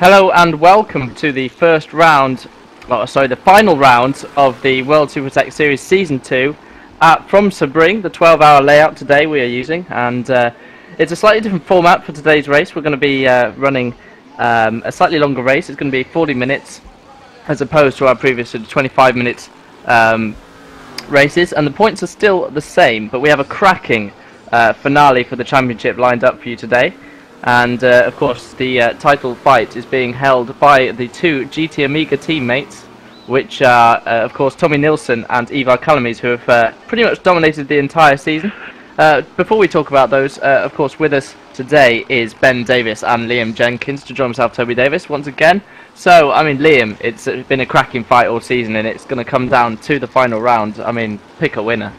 Hello and welcome to the first round, the final round of the World Supertech Series Season 2 from Sebring, the 12-hour layout today we are using, and it's a slightly different format for today's race. We're going to be running a slightly longer race. It's going to be 40 minutes as opposed to our previous 25 minutes races, and the points are still the same, but we have a cracking finale for the championship lined up for you today. And of course the title fight is being held by the two GT Amiga teammates, which are of course Tommy Nilsson and Ivar Calamies, who have pretty much dominated the entire season. Before we talk about those, of course with us today is Ben Davis and Liam Jenkins to join myself, Toby Davis, once again. So, I mean, Liam, it's been a cracking fight all season, and it's going to come down to the final round. I mean, pick a winner.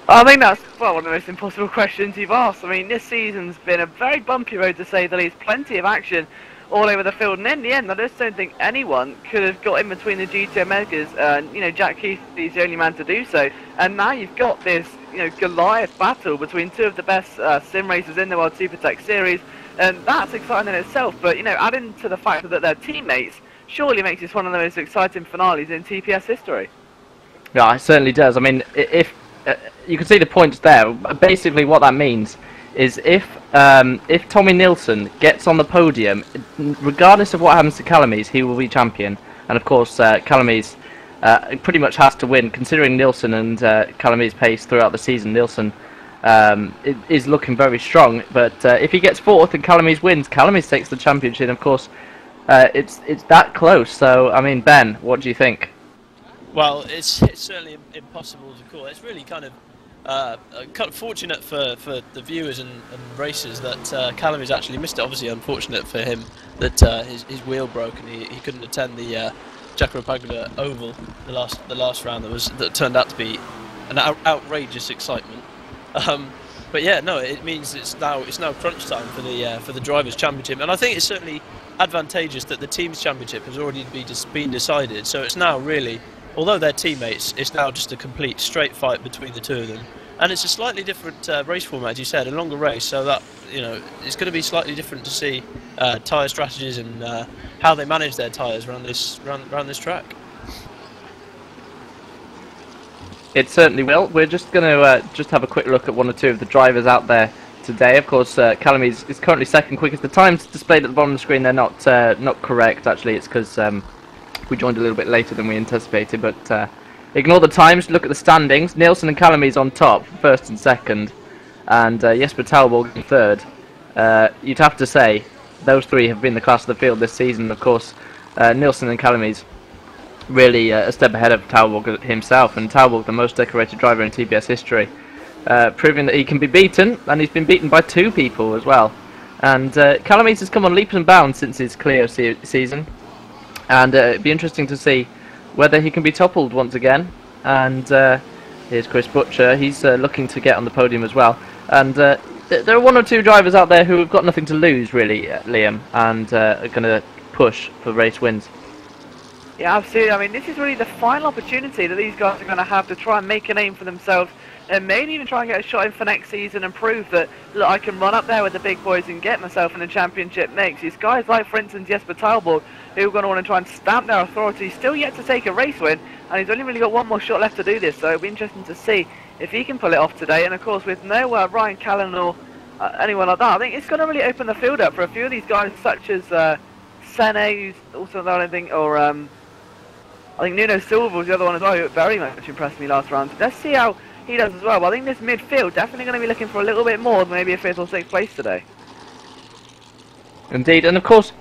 I think that's, well, one of the most impossible questions you've asked. I mean, this season's been a very bumpy road, to say the least. Plenty of action all over the field, and in the end, I just don't think anyone could have got in between the GT Omegas. You know, Jack Keithley's the only man to do so. And now you've got this, you know, Goliath battle between two of the best sim racers in the World Supertech Series, and that's exciting in itself. But, you know, adding to the fact that they're teammates surely makes this one of the most exciting finales in TPS history. Yeah, it certainly does. I mean, if you can see the points there. Basically, what that means is if Tommy Nilsson gets on the podium, regardless of what happens to Calamies, he will be champion. And of course, Calamies pretty much has to win, considering Nilsson and Calamies' pace throughout the season. Nilsson is looking very strong, but if he gets fourth and Calamies wins, Calamies takes the championship. And of course, it's that close. So, I mean, Ben, what do you think? Well, it's certainly impossible to call. It's really kind of fortunate for the viewers and racers that Calamies actually missed it. Obviously unfortunate for him that his wheel broke and he couldn't attend the Jacarapaglia Oval, the last round that turned out to be an outrageous excitement. But yeah, no, it means it's now crunch time for the drivers' championship, and I think it's certainly advantageous that the teams' championship has already been decided. So it's now really, although they're teammates, it's now just a complete straight fight between the two of them. And it's a slightly different race format, as you said, a longer race, so that, you know, it's going to be slightly different to see tyre strategies and how they manage their tyres around this track. It certainly will. We're just going to just have a quick look at one or two of the drivers out there today. Of course, Calamies is currently second quickest. The times displayed at the bottom of the screen, they're not correct, actually. It's because we joined a little bit later than we anticipated, but ignore the times, look at the standings. Nilsson and Calamies on top, first and second, and Jesper Talborg in third. You'd have to say those three have been the class of the field this season. Of course, Nilsson and Calamies really a step ahead of Talborg himself, and Talborg the most decorated driver in TPS history, proving that he can be beaten, and he's been beaten by two people as well. And Calamies has come on leaps and bounds since his Clio season. And it'd be interesting to see whether he can be toppled once again. And here's Chris Butcher. He's looking to get on the podium as well. And there are one or two drivers out there who have got nothing to lose, really, Liam, and are going to push for race wins. Yeah, absolutely. I mean, this is really the final opportunity that these guys are going to have to try and make a name for themselves, and maybe even try and get a shot in for next season and prove that, look, I can run up there with the big boys and get myself in the championship mix. These guys like, for instance, Jesper Talborg, who are going to want to try and stamp their authority, still yet to take a race win, and he's only really got one more shot left to do this, so it'll be interesting to see if he can pull it off today. And of course, with no Ryan Callan or anyone like that, I think it's going to really open the field up for a few of these guys, such as Sene, who's also not anything, or I think Nuno Silva was the other one as well, who very much impressed me last round. So let's see how he does as well. But I think this midfield definitely going to be looking for a little bit more than maybe a 5th or 6th place today. Indeed, and of course,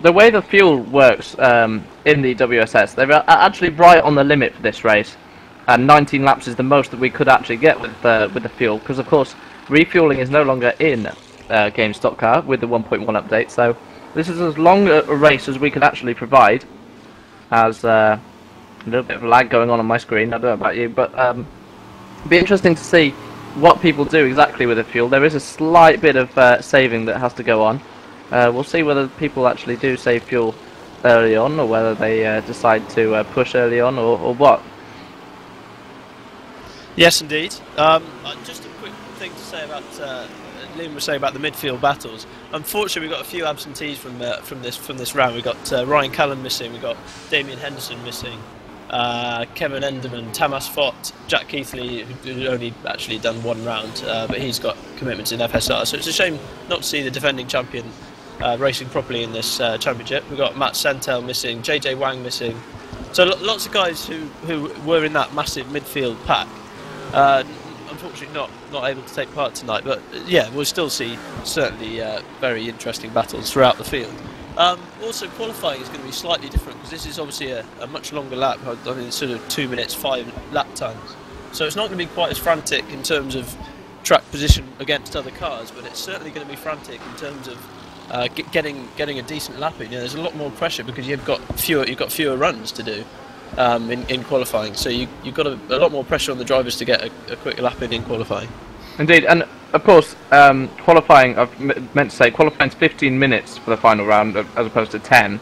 the way the fuel works in the WSS, they're actually right on the limit for this race, and 19 laps is the most that we could actually get with the fuel, because of course refueling is no longer in Game Stock Car with the 1.1 update. So this is as long a race as we could actually provide. As a little bit of lag going on my screen, I don't know about you, but it'd be interesting to see what people do exactly with the fuel. There is a slight bit of saving that has to go on. We'll see whether people actually do save fuel early on, or whether they decide to push early on, or what. Yes, indeed. Just a quick thing to say about Liam was saying about the midfield battles. Unfortunately, we got a few absentees from this round. We got Ryan Callan missing. We got Damien Henderson missing. Kevin Enderman, Tamas Fott, Jack Keithley, who only actually done one round, but he's got commitments in FSR. So it's a shame not to see the defending champion racing properly in this championship. We've got Matt Santel missing, JJ Wang missing. So lots of guys who were in that massive midfield pack. Unfortunately not able to take part tonight, but yeah, we'll still see certainly very interesting battles throughout the field. Also, qualifying is going to be slightly different because this is obviously a much longer lap. I mean, sort of 2 minutes 5 lap times, so it's not going to be quite as frantic in terms of track position against other cars, but it's certainly going to be frantic in terms of getting a decent lap in. You know, there's a lot more pressure because you've got fewer runs to do in qualifying, so you've got a lot more pressure on the drivers to get a quick lap in qualifying. Indeed, and of course, qualifying, I've meant to say, qualifying's 15 minutes for the final round as opposed to 10,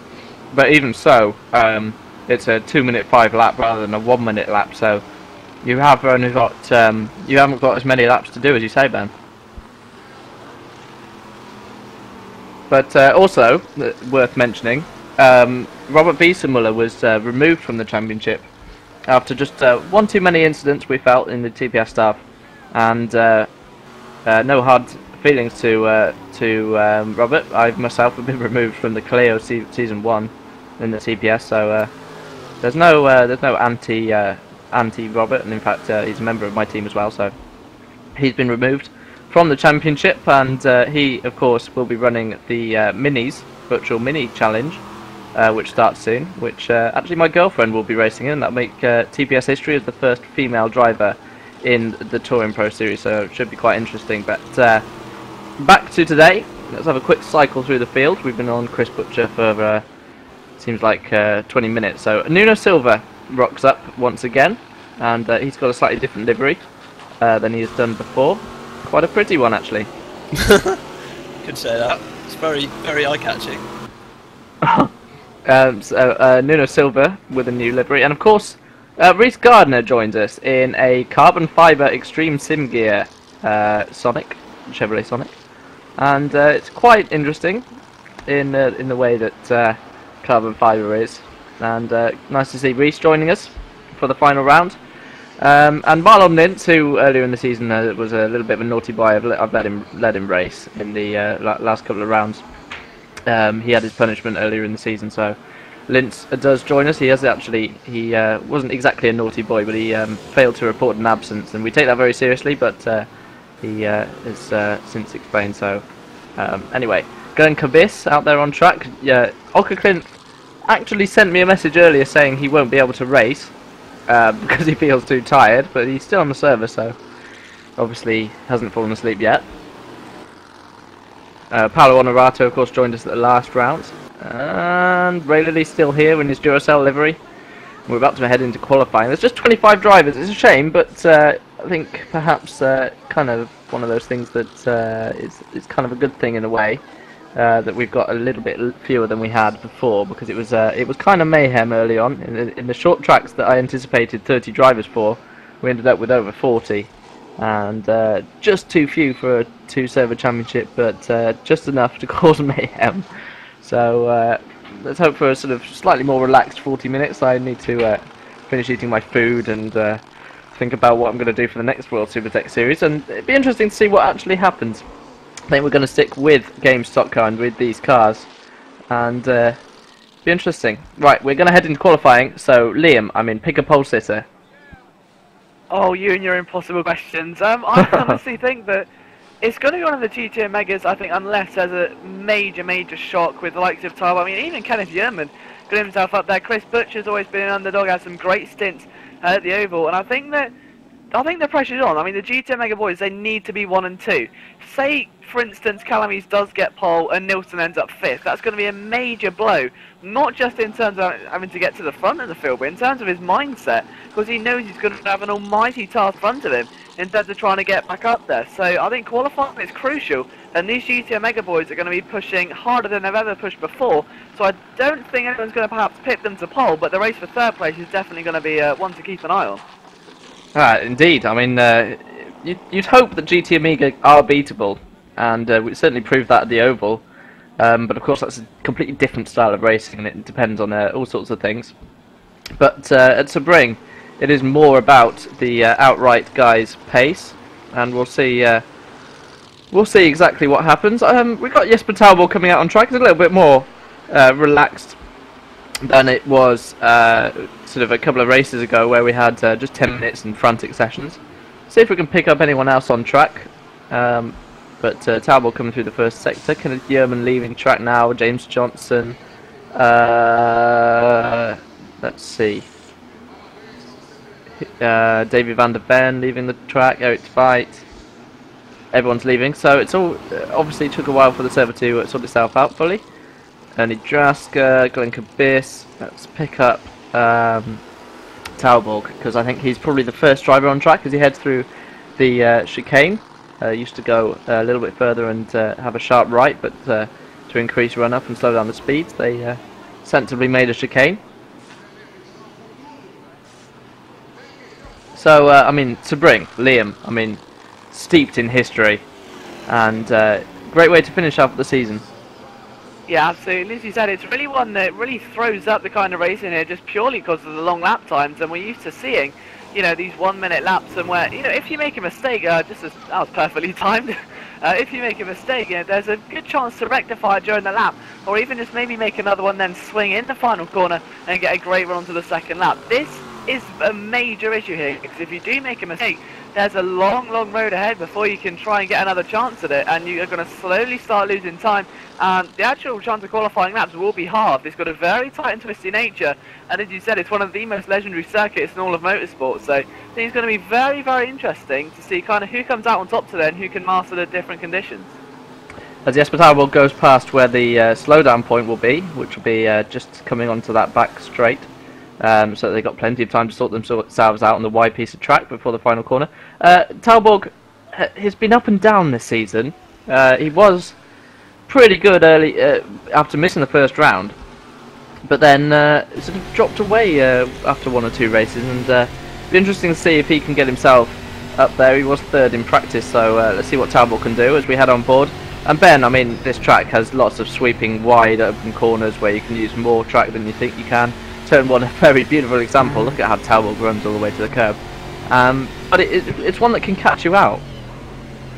but even so, it's a 2 minute 5 lap rather than a 1 minute lap, so you have only got, you haven't got as many laps to do as you say, Ben. But also, worth mentioning, Robert Wiesenmuller was removed from the championship after just one too many incidents we felt in the TPS staff, and no hard feelings to Robert. I myself have been removed from the Caleo season 1 in the TPS, so there's no anti Robert, and in fact he's a member of my team as well, so he's been removed from the championship, and he of course will be running the Minis virtual mini challenge, which starts soon, which actually my girlfriend will be racing in. That'll make TPS history as the first female driver in the Touring Pro Series, so it should be quite interesting. But back to today, let's have a quick cycle through the field. We've been on Chris Butcher for seems like 20 minutes, so Nuno Silva rocks up once again, and he's got a slightly different livery than he has done before. Quite a pretty one, actually. Could say that. It's very, very eye-catching. So Nuno Silva with a new livery, and of course Reece Gardner joins us in a carbon fibre extreme sim gear Sonic, Chevrolet Sonic, and it's quite interesting in the way that carbon fibre is, and nice to see Reece joining us for the final round. And Marlon Lintz, who earlier in the season was a little bit of a naughty boy, I've let him race in the last couple of rounds. He had his punishment earlier in the season, so Lintz does join us. He wasn't exactly a naughty boy, but he failed to report an absence, and we take that very seriously, but he has since explained. So anyway, Glenn Cabis out there on track. Ocker Clint actually sent me a message earlier saying he won't be able to race because he feels too tired, but he's still on the server, so obviously hasn't fallen asleep yet. Paolo Honorato, of course, joined us at the last round, and Ray Lilly's still here in his Duracell livery. We're about to head into qualifying. There's just 25 drivers. It's a shame, but I think perhaps kind of one of those things that is kind of a good thing in a way, that we've got a little bit fewer than we had before, because it was kind of mayhem early on. In the short tracks that I anticipated 30 drivers for, we ended up with over 40. And just too few for a 2-server championship, but just enough to cause mayhem. So let's hope for a sort of slightly more relaxed 40 minutes. I need to finish eating my food and think about what I'm going to do for the next World Supertech Series, and it'd be interesting to see what actually happens. I think we're going to stick with Game Stock Car and with these cars, and be interesting. Right, we're going to head into qualifying, so Liam, pick a pole sitter. Oh, you and your impossible questions. I honestly think that it's going to be one of the GT Megas, I think, unless there's a major shock with the likes of Taiwan. Even Kenneth Yerman got himself up there. Chris Butcher's always been an underdog, had some great stints at the Oval, and I think the pressure's on. The GT Mega boys, they need to be 1 and 2. Say, for instance, Calamies does get pole and Nilsson ends up 5th. That's going to be a major blow, not just in terms of having to get to the front of the field, but in terms of his mindset, because he knows he's going to have an almighty task in front of him in terms of trying to get back up there. So I think qualifying is crucial, and these GT Mega boys are going to be pushing harder than they've ever pushed before. So I don't think anyone's going to perhaps pit them to pole, but the race for 3rd place is definitely going to be one to keep an eye on. Indeed. You'd hope that GT Amiga are beatable and we certainly proved that at the Oval. But of course, that's a completely different style of racing, and it depends on all sorts of things. But at Sebring, it is more about the outright guy's pace, and we'll see. We'll see exactly what happens. We've got Jesper Talbot coming out on track. It's a little bit more relaxed than it was sort of a couple of races ago, where we had just 10 minutes and frantic sessions. See if we can pick up anyone else on track. But Talbot coming through the first sector. Kenneth Yearman leaving track now. James Johnson. Let's see. Davy van der Ven leaving the track. Eric Tveit. Everyone's leaving, so it's all obviously took a while for the server to sort itself out fully. Ernie Drasker, Glenn Kabis. Let's pick up Talborg, because I think he's probably the first driver on track as he heads through the chicane. Used to go a little bit further and have a sharp right, but to increase run up and slow down the speeds, they sensibly made a chicane. So I mean, Sebring, Liam, I mean, steeped in history, and great way to finish off the season. Yeah, absolutely. As you said, it's really one that really throws up the kind of racing here just purely because of the long lap times, and we're used to seeing, you know, these 1 minute laps, and where, you know, if you make a mistake, that was perfectly timed. If you make a mistake, you know, there's a good chance to rectify it during the lap, or even just maybe make another one, then swing in the final corner and get a great run to the second lap. This is a major issue here, because if you do make a mistake, there's a long road ahead before you can try and get another chance at it, and you're going to slowly start losing time, and the actual chance of qualifying laps will be halved. It's got a very tight and twisty nature, and as you said, it's one of the most legendary circuits in all of motorsport, so I think it's going to be very interesting to see kind of who comes out on top today and who can master the different conditions. As Jesper Talbot goes past where the slowdown point will be, which will be just coming onto that back straight. So they've got plenty of time to sort themselves out on the wide piece of track before the final corner. Talborg has been up and down this season. He was pretty good early after missing the first round, but then sort of dropped away after one or two races, and it'll be interesting to see if he can get himself up there. He was third in practice, so let's see what Talbot can do as we head on board. And Ben, I mean, this track has lots of sweeping wide open corners where you can use more track than you think you can. Turn one, a very beautiful example. Look at how Talbot runs all the way to the curb. But it's one that can catch you out.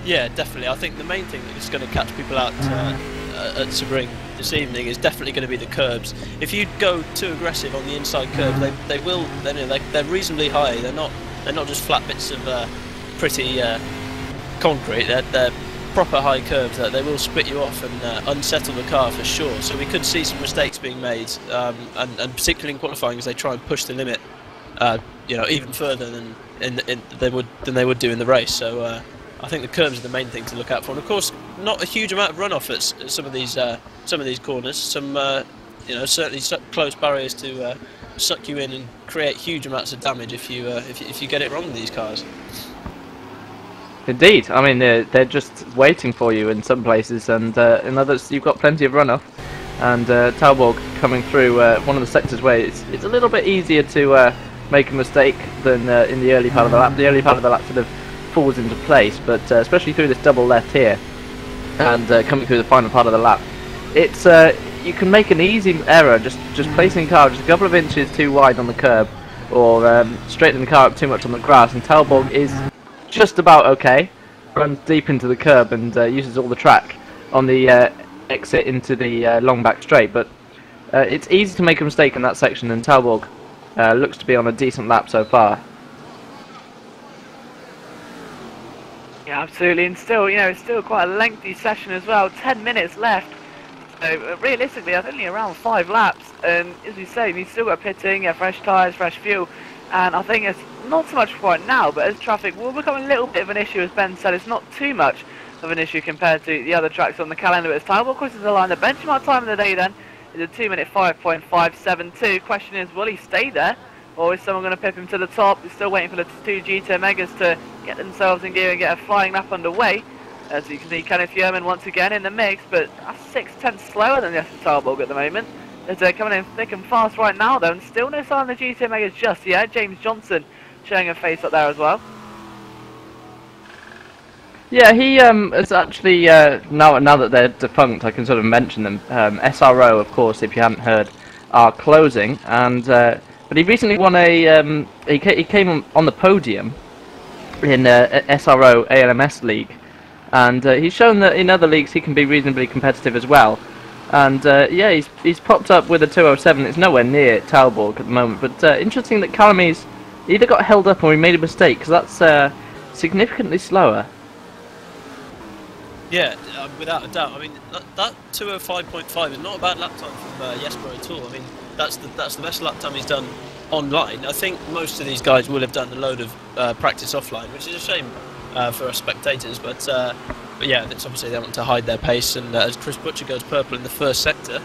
Yeah, definitely. I think the main thing that's going to catch people out at Sebring this evening is definitely going to be the curbs. If you go too aggressive on the inside curves, they're reasonably high. They're not just flat bits of pretty concrete. They're proper high curves that they will split you off and unsettle the car for sure. So we could see some mistakes being made, and particularly in qualifying, as they try and push the limit, you know, even further than they would do in the race. So I think the curves are the main thing to look out for, and of course, not a huge amount of runoff at some of these corners. Some you know, certainly close barriers to suck you in and create huge amounts of damage if you get it wrong with these cars. Indeed, I mean they're just waiting for you in some places, and in others you've got plenty of runoff. And Talborg coming through one of the sectors where it's a little bit easier to make a mistake than in the early part of the lap. The early part of the lap sort of falls into place, but especially through this double left here, and coming through the final part of the lap, it's you can make an easy error just placing the car just a couple of inches too wide on the curb, or straightening the car up too much on the grass, and Talborg is just about okay, runs deep into the curb and uses all the track on the exit into the long back straight, but it's easy to make a mistake in that section, and Talborg looks to be on a decent lap so far. Yeah, absolutely, and still, you know, it's still quite a lengthy session as well. 10 minutes left. So realistically, that's only around 5 laps, and as you say, you've still got pitting, fresh tyres, fresh fuel, and I think it's not so much right now, but as traffic will become a little bit of an issue, as Ben said, it's not too much of an issue compared to the other tracks on the calendar. But it's Talbot, of course, is the line. The benchmark time of the day then is a 2-minute 5.572. Question is, will he stay there, or is someone going to pip him to the top? He's still waiting for the 2 GT Megas to get themselves in gear and get a flying lap underway. As you can see, Kenneth Yearman once again in the mix, but that's 6/10 slower than Jesper Talborg at the moment. They're coming in thick and fast right now, though, and still no sign of the GT Megas just yet. James Johnson showing a face up there as well. Yeah, he is actually now that they're defunct, I can sort of mention them. SRO, of course, if you hadn't heard, are closing, and but he recently won a he came on the podium in SRO ALMS league, and he's shown that in other leagues he can be reasonably competitive as well. And yeah, he's popped up with a 207. It's nowhere near Talborg at the moment, but interesting that Calamy's either got held up or he made a mistake, because that's significantly slower. Yeah, without a doubt. I mean, that 205.5 is not a bad lap time from Jesper at all. I mean, that's the best lap time he's done online. I think most of these guys will have done a load of practice offline, which is a shame for us spectators. But yeah, it's obviously they want to hide their pace. And as Chris Butcher goes purple in the first sector,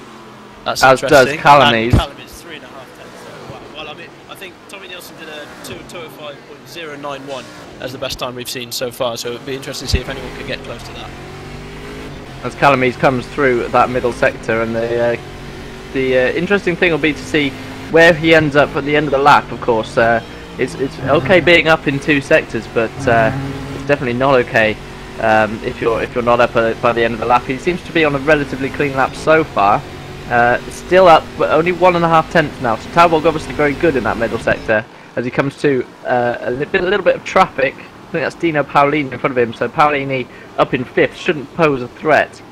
that's as interesting. Does Calamy's. Calamy's 3.5 tenths. So, well, I mean, I think Tommy Nielsen did a 205.091 as the best time we've seen so far. So it'd be interesting to see if anyone could get close to that. As Calamy's comes through that middle sector, and the interesting thing will be to see where he ends up at the end of the lap. Of course, it's okay being up in 2 sectors, but it's definitely not okay if you're not up by the end of the lap. He seems to be on a relatively clean lap so far. Still up, but only 1.5 tenths now. So Talborg obviously very good in that middle sector as he comes to a little bit of traffic. I think that's Dino Paolini in front of him, so Paolini up in 5th shouldn't pose a threat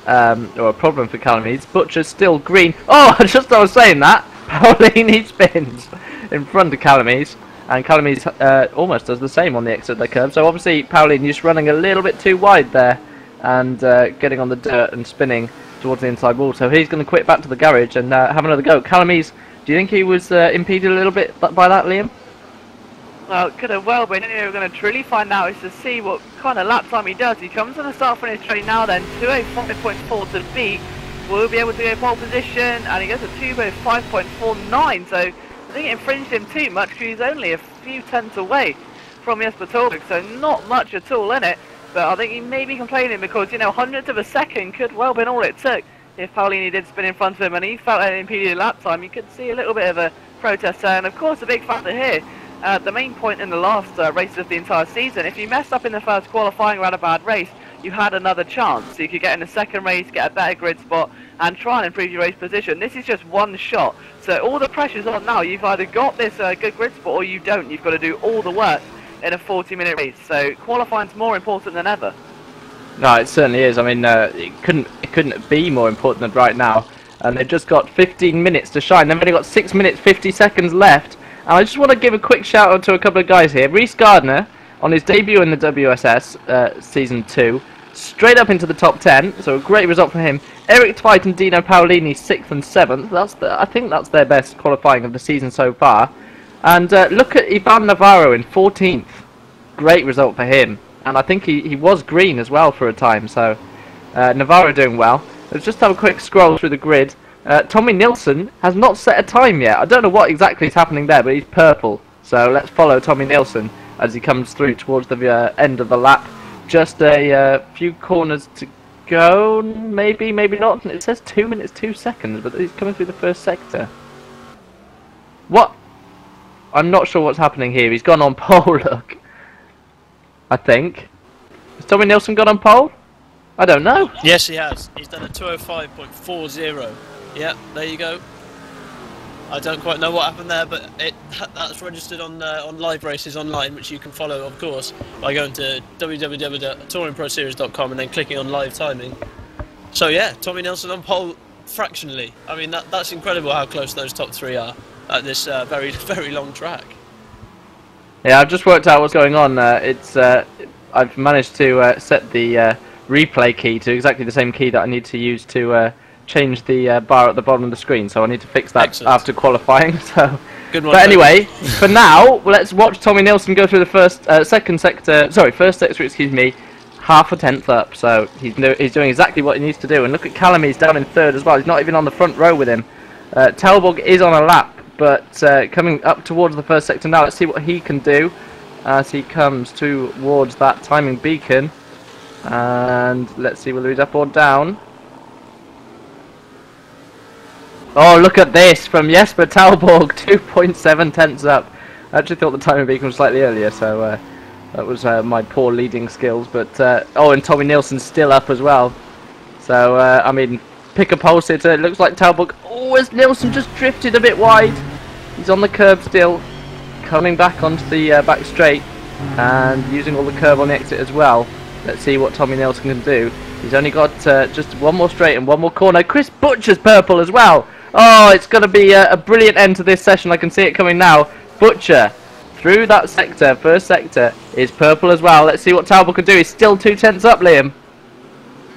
or a problem for Calamy's. Butcher's still green. Oh, just I was saying that. Paolini spins in front of Calamy's, and Calamy's almost does the same on the exit of the curve. So obviously Paolini just running a little bit too wide there and getting on the dirt and spinning towards the inside wall. So he's going to quit back to the garage and have another go. Calamy's, do you think he was impeded a little bit by that, Liam? Well, it could have well been. Anyway, we're going to truly find out is to see what kind of lap time he does. He comes on the start-finish straight now then, 205.4 to beat. Will be able to go pole position, and he goes to 205.49, so I think it infringed him too much because he's only a few tenths away from Jesper Talborg, so not much at all in it. But I think he may be complaining because, you know, hundredths of a second could well been all it took if Paolini did spin in front of him and he felt an impeded lap time. You could see a little bit of a protest there, and of course a big factor here. The main point in the last races of the entire season, if you messed up in the first qualifying or had a bad race, you had another chance. So you could get in the second race, get a better grid spot, and try and improve your race position. This is just one shot. So all the pressure's on now. You've either got this good grid spot or you don't. You've got to do all the work in a 40-minute race. So qualifying's more important than ever. No, it certainly is. I mean, it couldn't be more important than right now. And they've just got 15 minutes to shine. They've only got 6 minutes, 50 seconds left. And I just want to give a quick shout out to a couple of guys here. Reece Gardner, on his debut in the WSS Season 2, straight up into the top 10, so a great result for him. Eric Tveit and Dino Paolini 6th and 7th. I think that's their best qualifying of the season so far. And look at Ivan Navarro in 14th. Great result for him. And I think he was green as well for a time, so Navarro doing well. Let's just have a quick scroll through the grid. Tommy Nilsson has not set a time yet. I don't know what exactly is happening there, but he's purple. So let's follow Tommy Nilsson as he comes through towards the end of the lap. Just a few corners to go, maybe not. It says 2 minutes 2 seconds, but he's coming through the first sector. What? I'm not sure what's happening here. He's gone on pole, look. I think. Has Tommy Nilsson gone on pole? I don't know. Yes, he has. He's done a 205.40. Yeah, there you go. I don't quite know what happened there, but that's registered on live races online, which you can follow, of course, by going to www.TouringProSeries.com and then clicking on live timing. So yeah, Tommy Nilsson on pole fractionally. I mean, that's incredible how close those top 3 are at this very, very long track. Yeah, I've just worked out what's going on. I've managed to set the replay key to exactly the same key that I need to use to change the bar at the bottom of the screen, so I need to fix that Excellent. After qualifying. So, good one. But anyway, for now, let's watch Tommy Nilsson go through the first sector. Excuse me, half a tenth up. So he's doing exactly what he needs to do. And look at Calamy's down in 3rd as well. He's not even on the front row with him. Talborg is on a lap, but coming up towards the first sector now. Let's see what he can do as he comes towards that timing beacon. And let's see whether he's up or down. Oh, look at this from Jesper Talborg, 2.7 tenths up. I actually thought the timing beacon was slightly earlier, so That was my poor leading skills, but oh, and Tommy Nilsson's still up as well. So I mean, pick a pole sitter. It looks like Talbot. Oh, as Nilsson just drifted a bit wide. He's on the curb still, coming back onto the back straight and using all the curb on the exit as well. Let's see what Tommy Nilsson can do. He's only got just one more straight and one more corner. Chris Butcher's purple as well. Oh, it's going to be a brilliant end to this session. I can see it coming now. Butcher through that sector, first sector, is purple as well. Let's see what Talbot can do. He's still 2/10 up, Liam.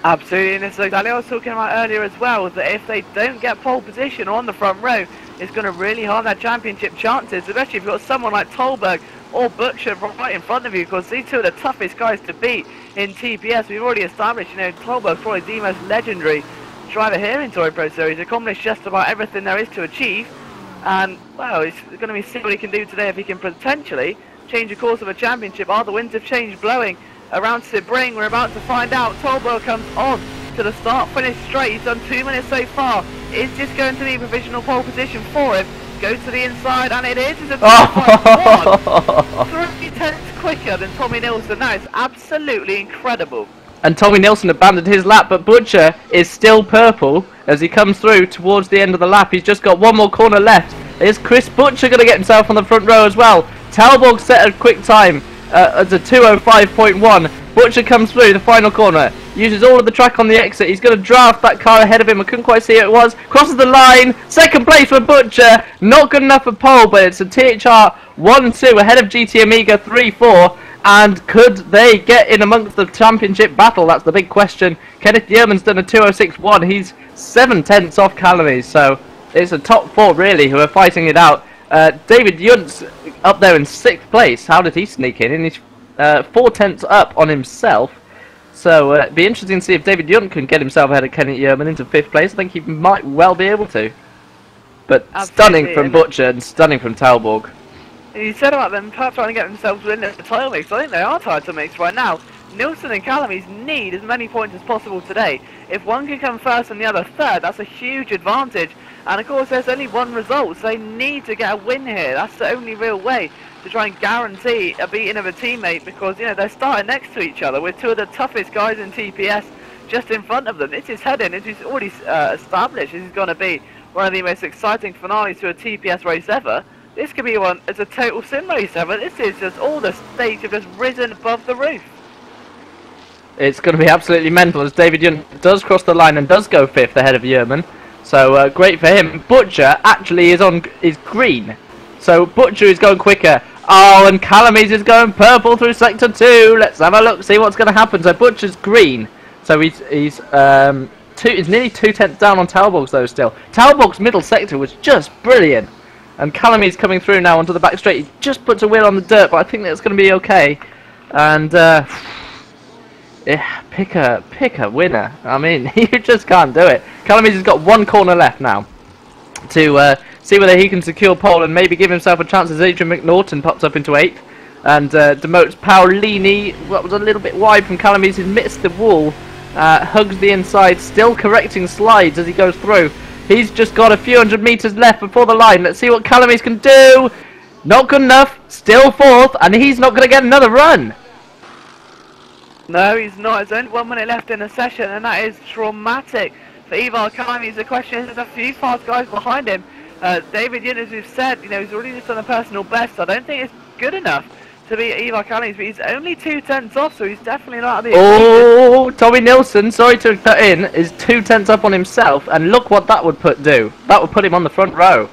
Absolutely, and this is exactly what I was talking about earlier as well, that if they don't get pole position on the front row, it's going to really harm their championship chances, especially if you've got someone like Tolberg or Butcher right in front of you, because these two are the toughest guys to beat in TPS. We've already established, you know, Tolberg's probably the most legendary driver here in Touring Pro Series, accomplished just about everything there is to achieve, and, well, it's going to be see what he can do today if he can potentially change the course of a championship. The winds have changed, blowing around Sebring. We're about to find out. Tolberg comes on to the start, finish straight. He's done 2 minutes so far. Is this going to be provisional pole position for him? Go to the inside, and it is. It's a 3/10 quicker than Tommy Nilsson. That is absolutely incredible. And Tommy Nilsson abandoned his lap, but Butcher is still purple as he comes through towards the end of the lap. He's just got one more corner left. Is Chris Butcher going to get himself on the front row as well? Talbot set a quick time as a 2:05.1. Butcher comes through the final corner, uses all of the track on the exit. He's going to draft that car ahead of him. I couldn't quite see who it was. Crosses the line. Second place for Butcher. Not good enough for pole, but it's a THR 1-2 ahead of GT Amiga 3-4. And could they get in amongst the championship battle? That's the big question. Kenneth Yearman's done a 2:06.1. He's 7/10 off Calamies, so it's a top four really who are fighting it out. David Yunt's up there in 6th place. How did he sneak in? And he's 4/10 up on himself. So it'd be interesting to see if David Yunt can get himself ahead of Kenneth Yearman into 5th place. I think he might well be able to. But stunning from Butcher and stunning from Talborg. You said about them perhaps trying to get themselves within the title mix. I think they are title mix right now. Nilsson and Calamies need as many points as possible today. If one can come first and the other third, that's a huge advantage. And of course there's only one result, so they need to get a win here. That's the only real way to try and guarantee a beating of a teammate, because, you know, they're starting next to each other with two of the toughest guys in TPS just in front of them. This is heading, as is already established, this is going to be one of the most exciting finales to a TPS race ever. This could be one as a total sim race ever. This is just, all the stakes have just risen above the roof. It's going to be absolutely mental as David Young does cross the line and does go 5th ahead of Yearman. So great for him. Butcher actually is green. So Butcher is going quicker. Oh, and Calamies is going purple through sector 2. Let's have a look, see what's going to happen. So Butcher's green. So he's nearly 2/10 down on Talbog's though still. Talbog's middle sector was just brilliant. And Calamies coming through now onto the back straight. He just puts a wheel on the dirt, but I think that's going to be okay. And yeah, pick a winner. I mean, you just can't do it. Calamies has got one corner left now to see whether he can secure pole and maybe give himself a chance as Adrian McNaughton pops up into 8th and demotes Paolini. What was a little bit wide from Calamies. He's missed the wall, hugs the inside, still correcting slides as he goes through. He's just got a few hundred meters left before the line. Let's see what Calamies can do. Not good enough. Still 4th, and he's not going to get another run. No, he's not. There's only 1 minute left in the session, and that is traumatic for Ivar Calamies. The question is, there's a few fast guys behind him. David Yin, as we've said, you know, he's already just done a personal best. I don't think it's good enough to beat Ivar Calamies, but he's only 2/10 off, so he's definitely not out of the equation. Oh, Tommy Nilsson, sorry to cut in, is 2/10 up on himself, and look what that would do. That would put him on the front row.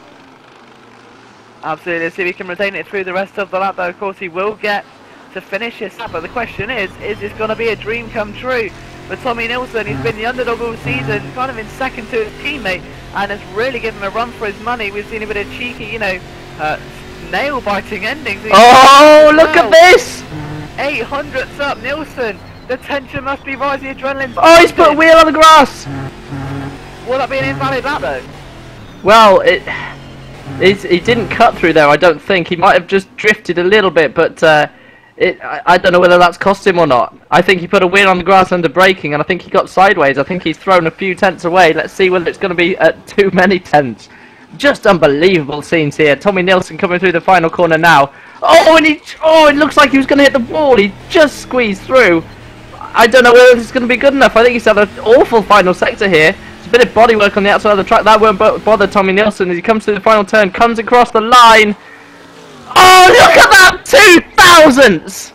Absolutely. Let's see if he can retain it through the rest of the lap, though. Of course, he will get to finish this lap, but the question is this going to be a dream come true for Tommy Nilsson? He's been the underdog all season, kind of in second to his teammate, and has really given him a run for his money. We've seen a bit of cheeky, you know, nail-biting endings. Oh, look at this! 800ths up, Nilsson. The tension must be rising, adrenaline. Oh, he's put a wheel on the grass! Will that be an invalid lap, though? Well, he didn't cut through there, I don't think. He might have just drifted a little bit, but I don't know whether that's cost him or not. I think he put a wheel on the grass under braking, and I think he got sideways. I think he's thrown a few tenths away. Let's see whether it's going to be too many tenths. Just unbelievable scenes here. Tommy Nilsson coming through the final corner now. Oh, and it looks like he was going to hit the wall. He just squeezed through. I don't know whether this is going to be good enough. I think he's had an awful final sector here. It's a bit of bodywork on the outside of the track. That won't bother Tommy Nilsson as he comes to the final turn, comes across the line. Oh, look at that! 2,000s!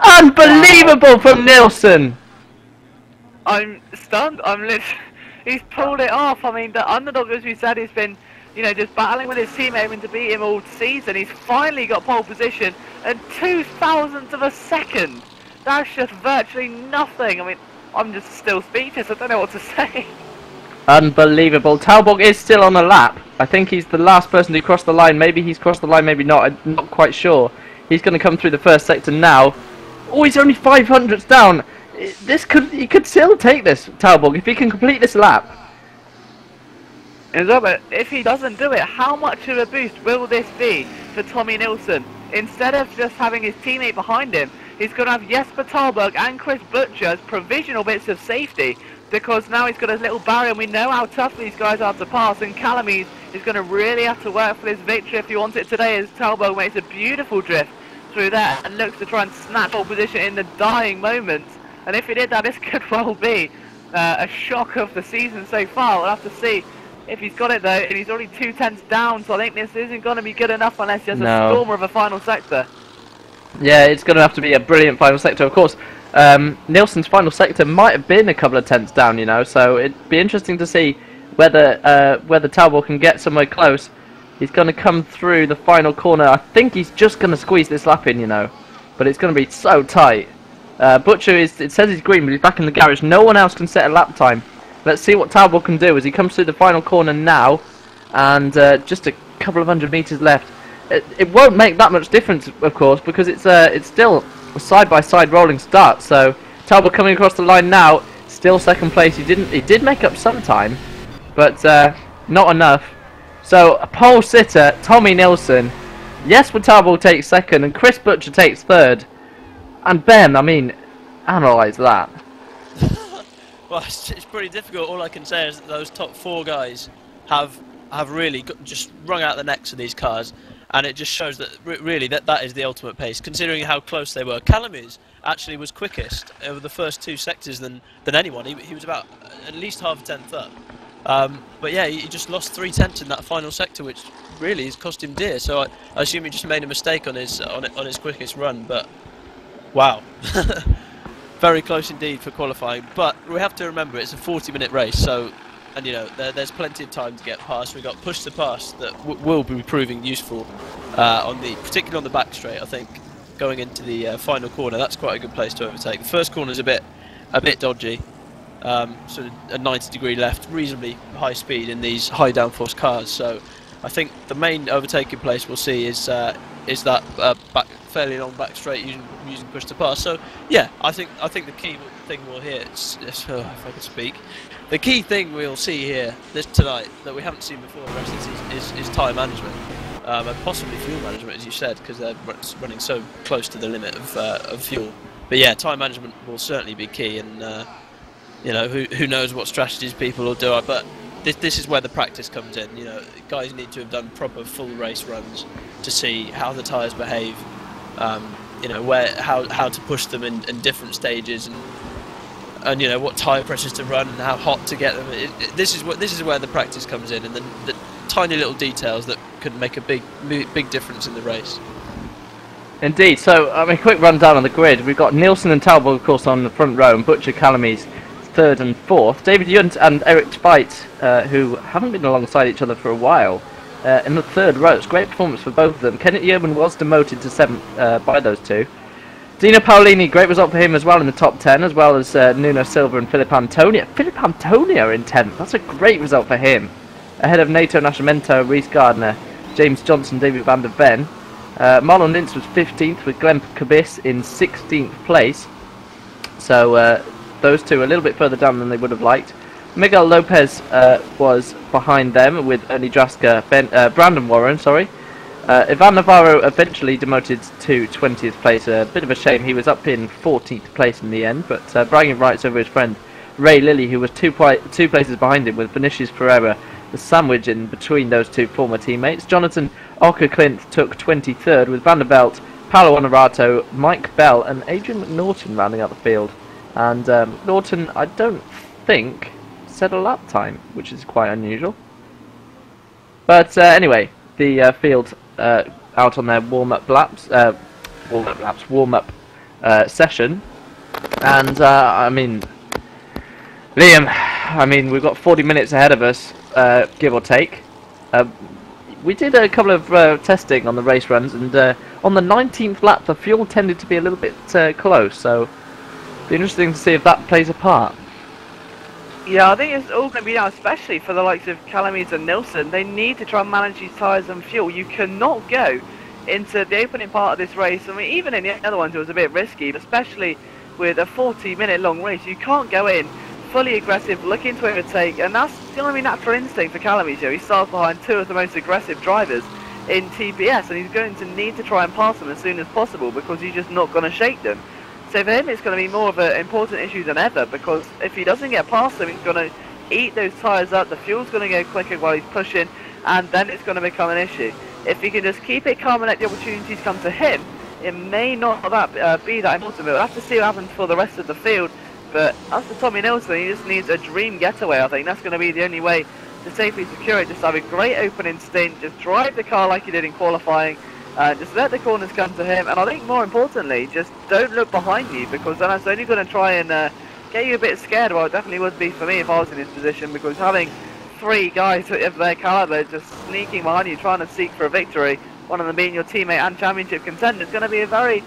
Unbelievable from Nilsson. I'm stunned. He's pulled it off. I mean, the underdog, as we said, he's been, you know, just battling with his team, aiming to beat him all season. He's finally got pole position, and 2,000ths of a second. That's just virtually nothing. I mean, I'm just still speechless. I don't know what to say. Unbelievable. Talbot is still on a lap. I think he's the last person to cross the line. Maybe he's crossed the line, maybe not. I'm not quite sure. He's going to come through the first sector now. Oh, he's only 500s down. He could still take this, Talbot, if he can complete this lap. But if he doesn't do it, how much of a boost will this be for Tommy Nilsson? Instead of just having his teammate behind him, he's going to have Jesper Talberg and Chris Butcher as provisional bits of safety, because now he's got his little barrier, and we know how tough these guys are to pass, and Calamese is going to really have to work for this victory if he wants it today, as Talberg makes a beautiful drift through there and looks to try and snatch pole position in the dying moments. And if he did that, this could well be a shock of the season so far. We'll have to see if he's got it though, and he's already 2/10 down, so I think this isn't going to be good enough unless there's a stormer of a final sector. Yeah, it's going to have to be a brilliant final sector. Of course, Nilsson's final sector might have been a couple of tenths down, you know, so it'd be interesting to see whether Talbot can get somewhere close. He's going to come through the final corner. I think he's just going to squeeze this lap in, you know, but it's going to be so tight. Butcher it says he's green, but he's back in the garage. No one else can set a lap time. Let's see what Talbot can do as he comes through the final corner now, and just a couple of 100 meters left. It won't make that much difference, of course, because it's still a side-by-side rolling start. So Talbot coming across the line now, still second place. He did make up some time, but not enough. So a pole sitter, Tommy Nilsson. Jesper Talbot takes second, and Chris Butcher takes third. And Ben, I mean, analyse that. Well, it's pretty difficult. All I can say is that those top four guys have really just wrung out the necks of these cars, and it just shows that really that is the ultimate pace, considering how close they were. Calamese actually was quickest over the first two sectors than anyone. He was about at least half a tenth up. But yeah, he just lost 3/10 in that final sector, which really has cost him dear. So I assume he just made a mistake on his quickest run. But wow. Very close indeed for qualifying, but we have to remember it's a 40-minute race, so, and you know, there's plenty of time to get past. We've got push to pass that will be proving useful, particularly on the back straight. I think going into the final corner, that's quite a good place to overtake. The first corner is a bit dodgy, sort of a 90-degree left, reasonably high speed in these high downforce cars. So I think the main overtaking place we'll see is that fairly long back straight using push to pass. So yeah, I think the key thing we'll hear if I can speak, the key thing we'll see here tonight that we haven't seen before the rest of the season is tyre management, and possibly fuel management, as you said, because they're running so close to the limit of fuel. But yeah, tyre management will certainly be key, and you know, who knows what strategies people will do. But this is where the practice comes in. You know, guys need to have done proper full race runs to see how the tyres behave. You know, how to push them in different stages, and you know what tyre pressures to run and how hot to get them. This is where the practice comes in, and the tiny little details that could make a big difference in the race. Indeed. So I mean, quick rundown on the grid. We've got Nilsson and Talbot, of course, on the front row, and Butcher, Calamese third and fourth. David Yunt and Eric Tveit, who haven't been alongside each other for a while, in the third row. It's a great performance for both of them. Kenneth Yeoman was demoted to 7th by those two. Dino Paolini, great result for him as well in the top 10, as well as Nuno Silva and Philip Antonio. Philip Antonio in 10th, that's a great result for him. Ahead of Nato Nascimento, Reece Gardner, James Johnson, David van der Ven. Marlon Lintz was 15th with Glenn Cabis in 16th place. So those two a little bit further down than they would have liked. Miguel Lopez was behind them with Ernie Draska, Brandon Warren, sorry. Ivan Navarro eventually demoted to 20th place. A bit of a shame, he was up in 14th place in the end, but bragging rights over his friend Ray Lilly, who was two places behind him with Vinicius Ferreira, the sandwich in between those two former teammates. Jonathan Ocker-Clint took 23rd, with Vanderbilt, Paolo Honorato, Mike Bell and Adrian McNaughton rounding out the field. And Norton, I don't think, set a lap time, which is quite unusual. But anyway, the field out on their warm-up session. And I mean, Liam, I mean, we've got 40 minutes ahead of us, give or take. We did a couple of testing on the race runs, and on the 19th lap, the fuel tended to be a little bit close. So, it'll be interesting to see if that plays a part. Yeah, I think it's all going to be now, especially for the likes of Calamies and Nilsson. They need to try and manage these tyres and fuel. You cannot go into the opening part of this race. I mean, even in the other ones, it was a bit risky, but especially with a 40-minute long race, you can't go in fully aggressive, looking to overtake, and that's the only natural instinct for Calamies. He starts behind two of the most aggressive drivers in TPS, and he's going to need to try and pass them as soon as possible because he's just not going to shake them. So for him, it's going to be more of an important issue than ever, because if he doesn't get past them, he's going to eat those tyres up, the fuel's going to go quicker while he's pushing, and then it's going to become an issue. If he can just keep it calm and let the opportunities come to him, it may not be that important, but we'll have to see what happens for the rest of the field. But as for Tommy Nilsson, he just needs a dream getaway. I think that's going to be the only way to safely secure it. Just have a great opening stint, just drive the car like he did in qualifying, just let the corners come to him, and I think more importantly, just don't look behind you, because then that's only going to try and get you a bit scared. Well, it definitely would be for me if I was in his position, because having three guys of their caliber just sneaking behind you, trying to seek for a victory, one of them being your teammate and championship contender, is going to be a very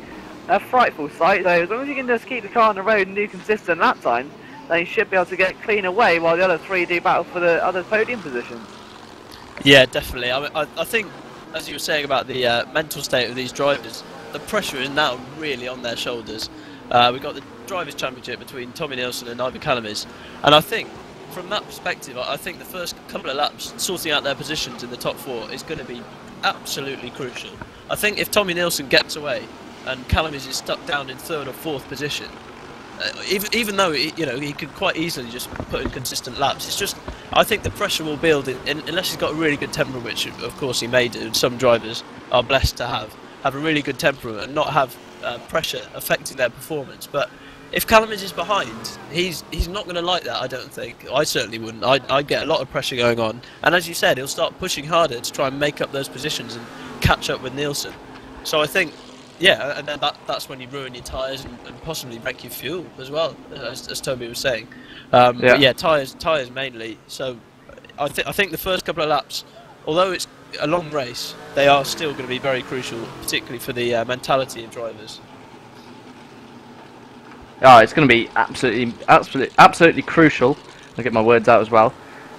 frightful sight. So as long as you can just keep the car on the road and do consistent lap times, then you should be able to get clean away while the other three do battle for the other podium positions. Yeah, definitely. I mean, I think, as you were saying about the mental state of these drivers, the pressure is now really on their shoulders. We've got the Drivers' Championship between Tommy Nilsson and Ivor Calamies, and I think from that perspective, I think the first couple of laps, sorting out their positions in the top four, is going to be absolutely crucial. I think if Tommy Nilsson gets away and Calamies is stuck down in third or fourth position, even though he could quite easily just put in consistent laps, it's just, I think the pressure will build unless he's got a really good temper, which of course he may do. Some drivers are blessed to have a really good temperament and not have pressure affecting their performance. But if Calamies is behind, he's not going to like that. I don't think. I certainly wouldn't. I'd get a lot of pressure going on, and as you said, he'll start pushing harder to try and make up those positions and catch up with Nilsson. So I think, yeah, and then that's when you ruin your tyres and possibly wreck your fuel as well, as Toby was saying. But yeah, tyres mainly. So I think the first couple of laps, although it's a long race, they are still going to be very crucial, particularly for the mentality of drivers. Oh, it's going to be absolutely crucial. I'll get my words out as well.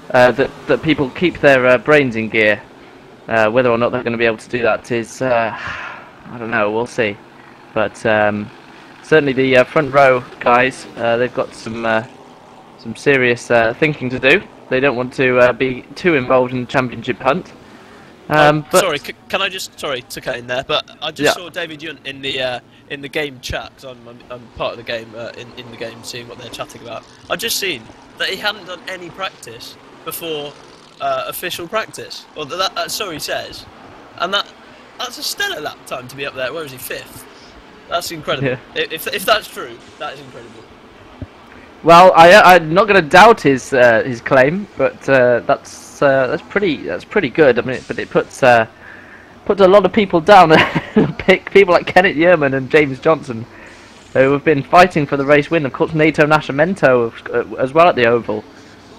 That people keep their brains in gear. Whether or not they're going to be able to do that is, I don't know. We'll see. But certainly the front row guys, they've got some serious thinking to do. They don't want to be too involved in the championship hunt. But sorry, can I just to cut in there? But I just saw David Yunt in the game chat, because I'm part of the game in the game, seeing what they're chatting about. I've just seen that he hadn't done any practice before official practice, or so he says, and that's a stellar lap time to be up there. Where is he? 5th. That's incredible. Yeah. If that's true, that is incredible. Well, I'm not going to doubt his claim, but that's pretty good. I mean, but it puts a lot of people down. Pick people like Kenneth Yerman and James Johnson, who have been fighting for the race win. Of course, Nato Nascimento as well at the Oval.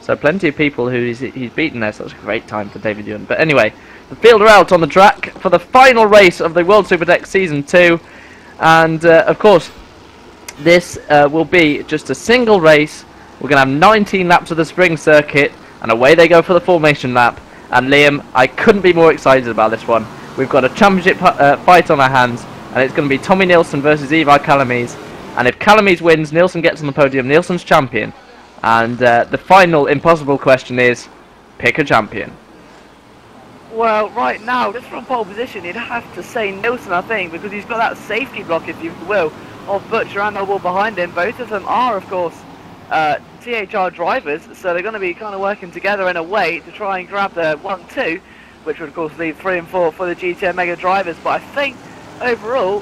So plenty of people who he's beaten there. So it's a great time for David Yuan. But anyway, the field are out on the track for the final race of the World Supertech Season 2, and of course, this will be just a single race. We're going to have 19 laps of the Sebring circuit, and away they go for the formation lap. And Liam, I couldn't be more excited about this one. We've got a championship fight on our hands, and it's going to be Tommy Nilsson versus Ivor Calamies. And if Calamies wins, Nilsson gets on the podium. Nilsson's champion. And the final impossible question is, pick a champion. Well, right now, just from pole position, you'd have to say Nilsson, I think, because he's got that safety block, if you will, of Butcher and Noble behind him. Both of them are, of course, THR drivers, so they're going to be kind of working together in a way to try and grab the 1-2, which would of course leave 3 and 4 for the GTM Mega drivers. But I think overall,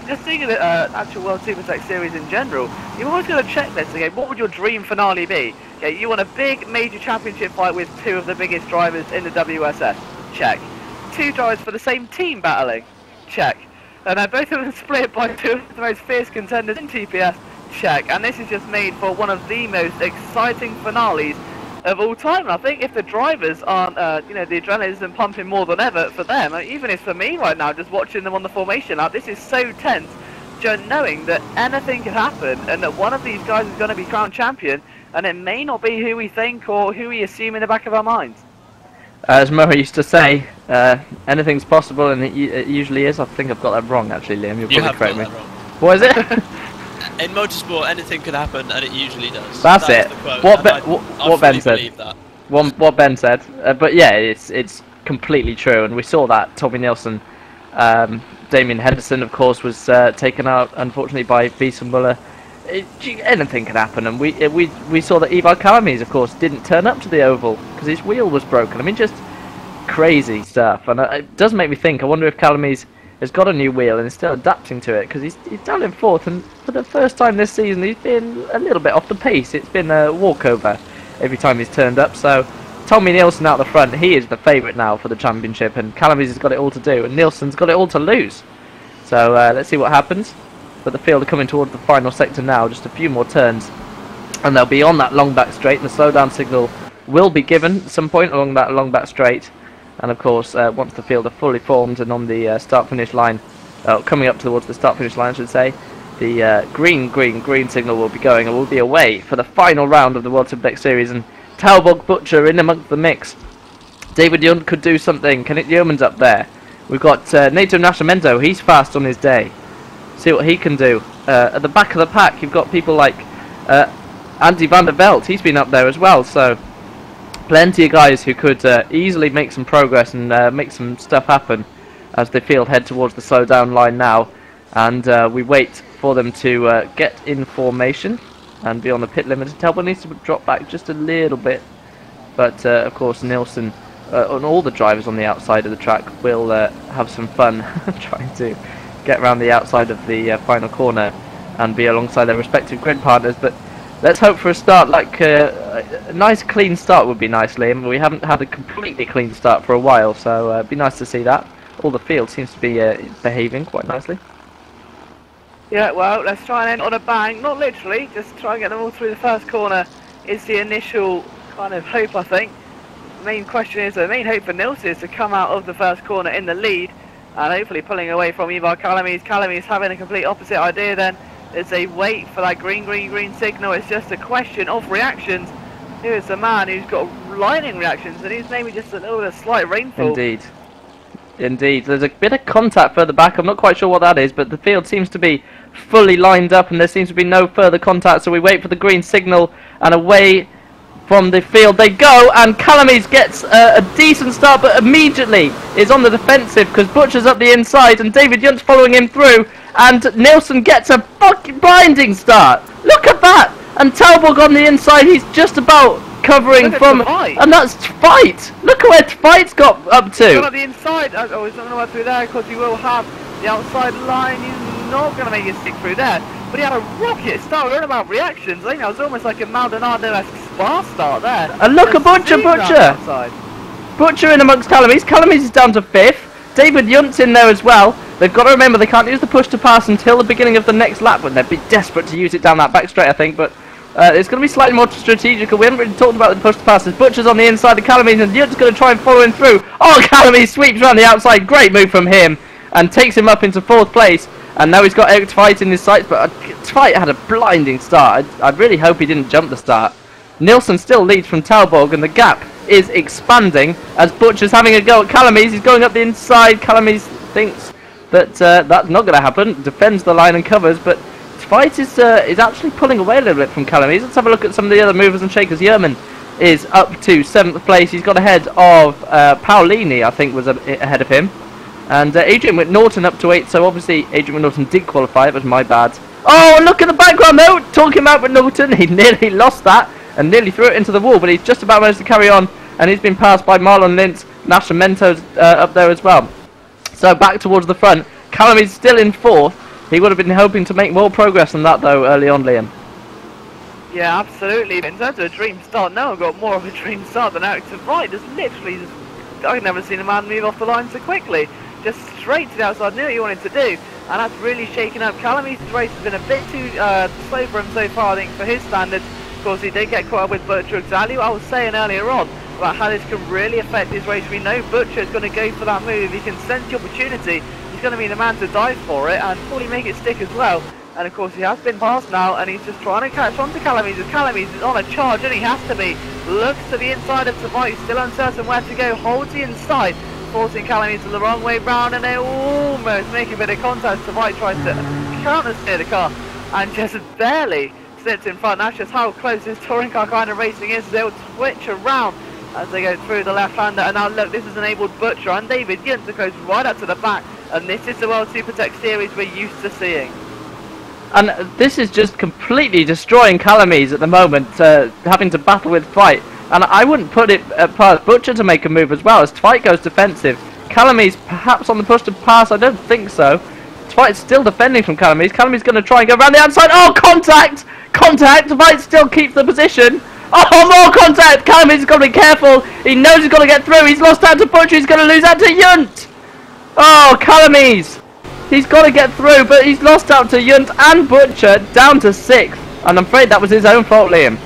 just thinking of the actual World Supertech Series in general, you've always got to check this. Okay, what would your dream finale be? Okay, you want a big major championship fight with 2 of the biggest drivers in the WSS. Check. 2 drivers for the same team battling. Check. And both of them split by 2 of the most fierce contenders in TPS. Check. And this is just made for one of the most exciting finales of all time. And I think if the drivers aren't, you know, the adrenaline isn't pumping more than ever for them, even if for me right now, just watching them on the formation lap, this is so tense, just knowing that anything could happen and that one of these guys is going to be crowned champion, and it may not be who we think or who we assume in the back of our minds. As Murray used to say, anything's possible, and it usually is. I think I've got that wrong, actually, Liam. You'll probably correct me. What is it? In motorsport, anything can happen, and it usually does. That's it. What Ben said. What Ben said. But yeah, it's completely true, and we saw that. Tommy Nilsson, Damien Henderson, of course, was taken out, unfortunately, by Beeson Muller. Anything can happen, and we saw that Ivar Kalamis, of course, didn't turn up to the oval because his wheel was broken. I mean, just crazy stuff, and it does make me think. I wonder if Kalamis has got a new wheel and is still adapting to it, because he's down in 4th, and for the first time this season he's been a little bit off the pace. It's been a walkover every time he's turned up. So Tommy Nilsson out the front, he is the favourite now for the championship, and Kalamis has got it all to do, and Nilsson's got it all to lose. So let's see what happens. But the field are coming towards the final sector now, just a few more turns, and they'll be on that long back straight, and the slowdown signal will be given at some point along that long back straight. And of course, once the field are fully formed and on the start-finish line, coming up towards the start-finish line, I should say, the green signal will be going, and we'll be away for the final round of the World Supertech Series. And Talbot Butcher in amongst the mix. David Young could do something. Kenneth Yeoman's up there. We've got Nato Nascimento. He's fast on his day. See what he can do. At the back of the pack, you've got people like Andy van der Veld. He's been up there as well. So plenty of guys who could easily make some progress and make some stuff happen as the field head towards the slowdown line now. And we wait for them to get in formation and be on the pit limit. Talbot needs to drop back just a little bit. But of course, Nilsson and all the drivers on the outside of the track will have some fun trying to get around the outside of the final corner and be alongside their respective grid partners. But let's hope for a start like a nice clean start would be nice, Liam. We haven't had a completely clean start for a while, so it'd be nice to see that. All the field seems to be behaving quite nicely. Yeah, well, let's try and end on a bang. Not literally, just try and get them all through the first corner is the initial kind of hope, I think. The main question is, the main hope for Nilsson is to come out of the first corner in the lead and hopefully pulling away from Ivar Kalamis. Kalamis having a complete opposite idea then as they wait for that green signal. It's just a question of reactions. Here's the man who's got lightning reactions, and he's maybe just a little bit of slight rainfall. Indeed. There's a bit of contact further back. I'm not quite sure what that is, but the field seems to be fully lined up and there seems to be no further contact, so we wait for the green signal and away from the field they go, and Kalamis gets a decent start, but immediately is on the defensive because Butcher's up the inside and David Yunt's following him through, and Nilsson gets a fucking blinding start. Look at that! And Talbot on the inside, he's just about covering from, and that's Fight. Look at where Fight's got up to. He's on the inside. Oh, he's not going to work through there because he will have the outside line. He's not going to make it stick through there. But he had a rocket start. Learn about reactions. I think that was almost like a Maldonado-esque spa start there. And look at Butcher. Butcher in amongst Kalamis. Kalamis is down to 5th. David Yunt's in there as well. They've got to remember they can't use the push to pass until the beginning of the next lap, when they'd be desperate to use it down that back straight, I think. But it's going to be slightly more strategical. We haven't really talked about the push to passes. Butcher's on the inside of Kalamis, and Yunt's going to try and follow him through. Oh, Kalamis sweeps around the outside. Great move from him, and takes him up into 4th place. And now he's got Eric Tveit in his sights, but Tveit had a blinding start. I really hope he didn't jump the start. Nilsson still leads from Talbot, and the gap is expanding as Butcher's having a go at Kalamis. He's going up the inside. Kalamis thinks that that's not going to happen. Defends the line and covers, but Tveit is actually pulling away a little bit from Kalamis. Let's have a look at some of the other movers and shakers. Yerman is up to 7th place. He's got ahead of Paolini, I think, was ahead of him. And Adrian McNaughton up to 8th, so obviously Adrian McNaughton did qualify. It was my bad. Oh, look at the background though! Talking about McNaughton, he nearly lost that. and nearly threw it into the wall, but he's just about managed to carry on, and he's been passed by Marlon Lintz. Nascimento's up there as well. So back towards the front. Calamy's still in 4th. He would have been hoping to make more progress than that though early on, Liam. Yeah, absolutely. In terms of a dream start, no one got more of a dream start than Eric to right. Just literally, I've never seen a man move off the line so quickly. Just straight to the outside, knew what he wanted to do, and that's really shaken up. Calamy's race has been a bit too slow for him so far, I think, for his standards. Of course, he did get caught up with Butcher. Exactly what I was saying earlier on about how this can really affect his race. We know Butcher is going to go for that move. He can sense the opportunity. He's going to be the man to dive for it and probably make it stick as well. And of course he has been passed now, and he's just trying to catch on to Calamy's. Calamy's is on a charge, and he has to be. Looks to the inside of Toby, still uncertain where to go, holds the inside, forcing Calamy's to the wrong way round, and they almost make a bit of contact. Toby tries to counter-steer the car, and just barely slips in front. That's just how close this touring car kind of racing is. They'll twitch around as they go through the left-hander, and now look, this has enabled Butcher and David Yent to close right up to the back, and this is the World Supertech Series we're used to seeing. And this is just completely destroying Calamy's at the moment, having to battle with Tveit. And I wouldn't put it past Butcher to make a move as well, as Tveit goes defensive. Calamy's perhaps on the push to pass, I don't think so. Tveit's still defending from Calamy's. Calamy's going to try and go around the outside. Oh, contact! Contact! Tveit still keeps the position. Oh, more contact! Calamy's got to be careful. He knows he's got to get through. He's lost out to Butcher. He's going to lose out to Yunt. Oh, Calamy's. He's got to get through, but he's lost out to Yunt and Butcher, down to 6th. And I'm afraid that was his own fault, Liam.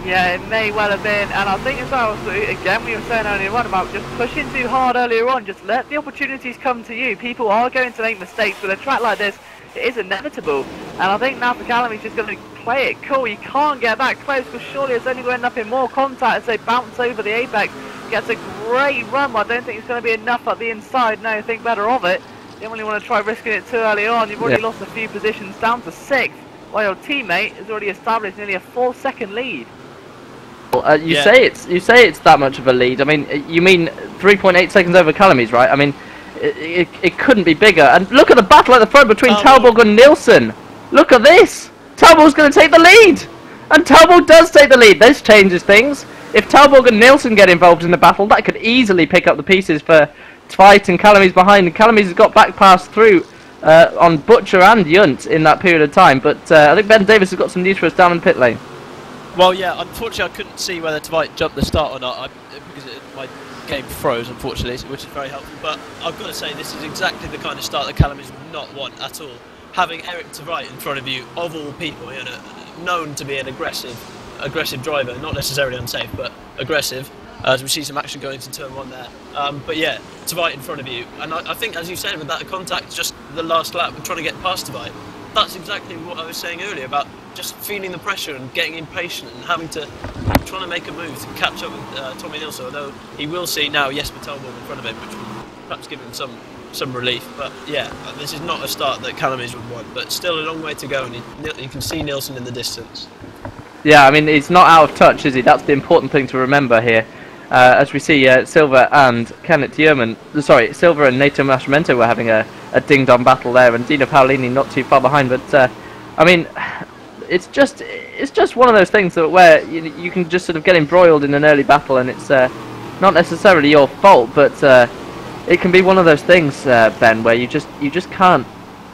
Yeah, it may well have been, and I think as well, again, we were saying earlier on about just pushing too hard earlier on. Just let the opportunities come to you. People are going to make mistakes with a track like this. It is inevitable, and I think now for Callum, he's just going to play it cool. You can't get that close, because surely it's only going to end up in more contact as they bounce over the apex. Gets a great run, but I don't think it's going to be enough at the inside. No, think better of it. You don't really want to try risking it too early on. You've already lost a few positions, down to 6th, while your teammate has already established nearly a 4-second lead. Well, you say it's that much of a lead. I mean, you mean 3.8 seconds over Calamy's, right? I mean, it couldn't be bigger. And look at the battle at the front between Talbot and Nielsen. Look at this. Talbot's going to take the lead, and Talbot does take the lead. This changes things. If Talbot and Nielsen get involved in the battle, that could easily pick up the pieces for Tveit, and Calamy's behind, and Calamy's has got back pass through on Butcher and Yunt in that period of time, but I think Ben Davis has got some news for us down in the pit lane. Well, yeah, unfortunately I couldn't see whether Tveit jumped the start or not, because my game froze, unfortunately, which is very helpful, but I've got to say this is exactly the kind of start that Calamy's would not want at all. Having Eric Tveit in front of you, of all people, you know, known to be an aggressive driver, not necessarily unsafe, but aggressive. As we see some action going into turn 1 there. But yeah, Tveit in front of you. And I think, as you said, with that contact, just the last lap, trying to get past Tveit, that's exactly what I was saying earlier about just feeling the pressure and getting impatient and trying to make a move to catch up with Tommy Nilsson, although he will see now Jesper Talbot in front of him, which will perhaps give him some relief. But yeah, this is not a start that Calamy's would want, but still a long way to go, and you can see Nilsson in the distance. Yeah, I mean, he's not out of touch, is he? That's the important thing to remember here. As we see, Silva and Kenneth Yeoman, sorry, Silva and Nato Nascimento were having a ding-dong battle there, and Dino Paolini not too far behind. But I mean, it's just one of those things that where you can just sort of get embroiled in an early battle, and it's not necessarily your fault, but it can be one of those things, Ben, where you just can't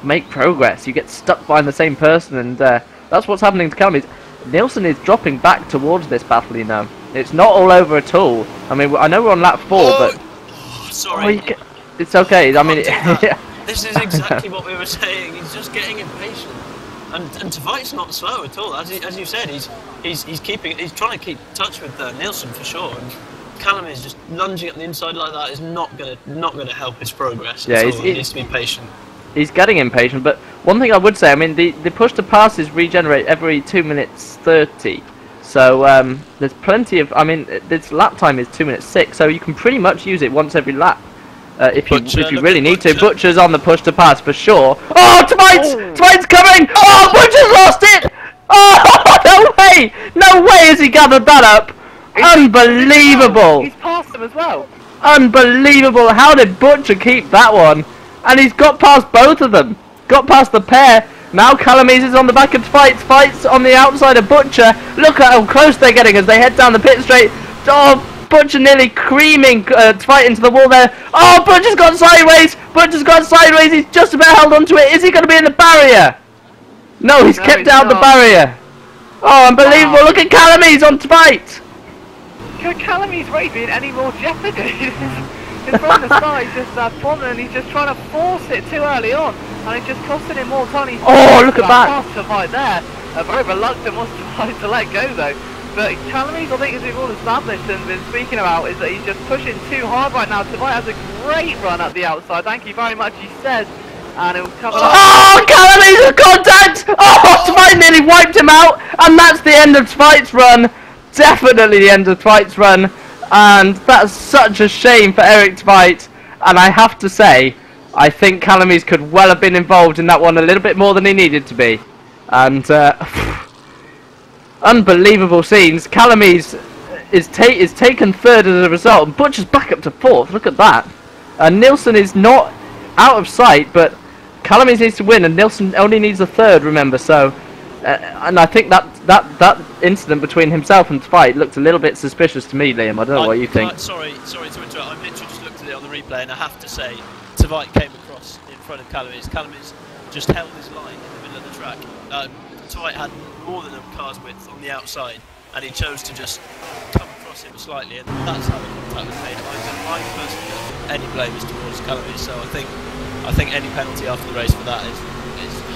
make progress. You get stuck behind the same person, and that's what's happening to Calamy's. Nielsen is dropping back towards this battle, you know. It's not all over at all. I mean, I know we're on lap 4, but... Oh, sorry. It's okay. I mean... This is exactly what we were saying. He's just getting impatient. And Tveit's not slow at all. As you said, he's trying to keep touch with Nielsen for sure. And Callum is just lunging up the inside like that is not gonna help his progress. Yeah, he needs to be patient. He's getting impatient, but one thing I would say, I mean, the push to passes regenerate every 2 minutes 30. So there's plenty of, I mean, this lap time is 2 minutes 6, so you can pretty much use it once every lap if you really need to. Butcher's on the push to pass for sure. Oh, Tveit's coming! Oh, Butcher's lost it! Oh, no way! No way has he gathered that up! Unbelievable! He's passed them as well. Unbelievable! How did Butcher keep that one? And he's got past both of them. Got past the pair. Now Calamise is on the back of Fights on the outside of Butcher. Look at how close they're getting as they head down the pit straight. Oh, Butcher nearly creaming Fight into the wall there. Oh, Butcher's gone sideways. He's just about held onto it. Is he going to be in the barrier? No, he's kept out the barrier. Oh, unbelievable. Wow. Look at Calamise on Fight. Could Calamise race be in any more jeopardy? His from the start, he's just plotting and he's just trying to force it too early on. And it's just costing him more time. Oh, look at that. To fight there. Very reluctant was to let go though. But Calamise, I think, as we've all established and been speaking about, is that he's just pushing too hard right now. Toby has a great run at the outside. Thank you very much, he says. And it will come up. Oh, Calamise with contact! Oh, Tvite nearly wiped him out. And that's the end of Tvite's run. Definitely the end of Tvite's run. And that's such a shame for Eric Tvite. And I have to say, I think Calamise could well have been involved in that one a little bit more than he needed to be. And unbelievable scenes. Calamise is taken third as a result, and Butcher's back up to fourth. Look at that. Nilsson is not out of sight, but Calamise needs to win, and Nilsson only needs a third. Remember, so. And I think that incident between himself and Tvite looked a little bit suspicious to me, Liam. I don't know what you think. Sorry to interrupt. I literally just looked at it on the replay, and I have to say, Tvite came across in front of Calamise. Calamise just held his line in the middle of the track. Tvite had more than a car's width on the outside, and he chose to just come across him slightly, and that's how the contact was made. I personally don't think any blame is towards Calamise, so I think any penalty after the race for that is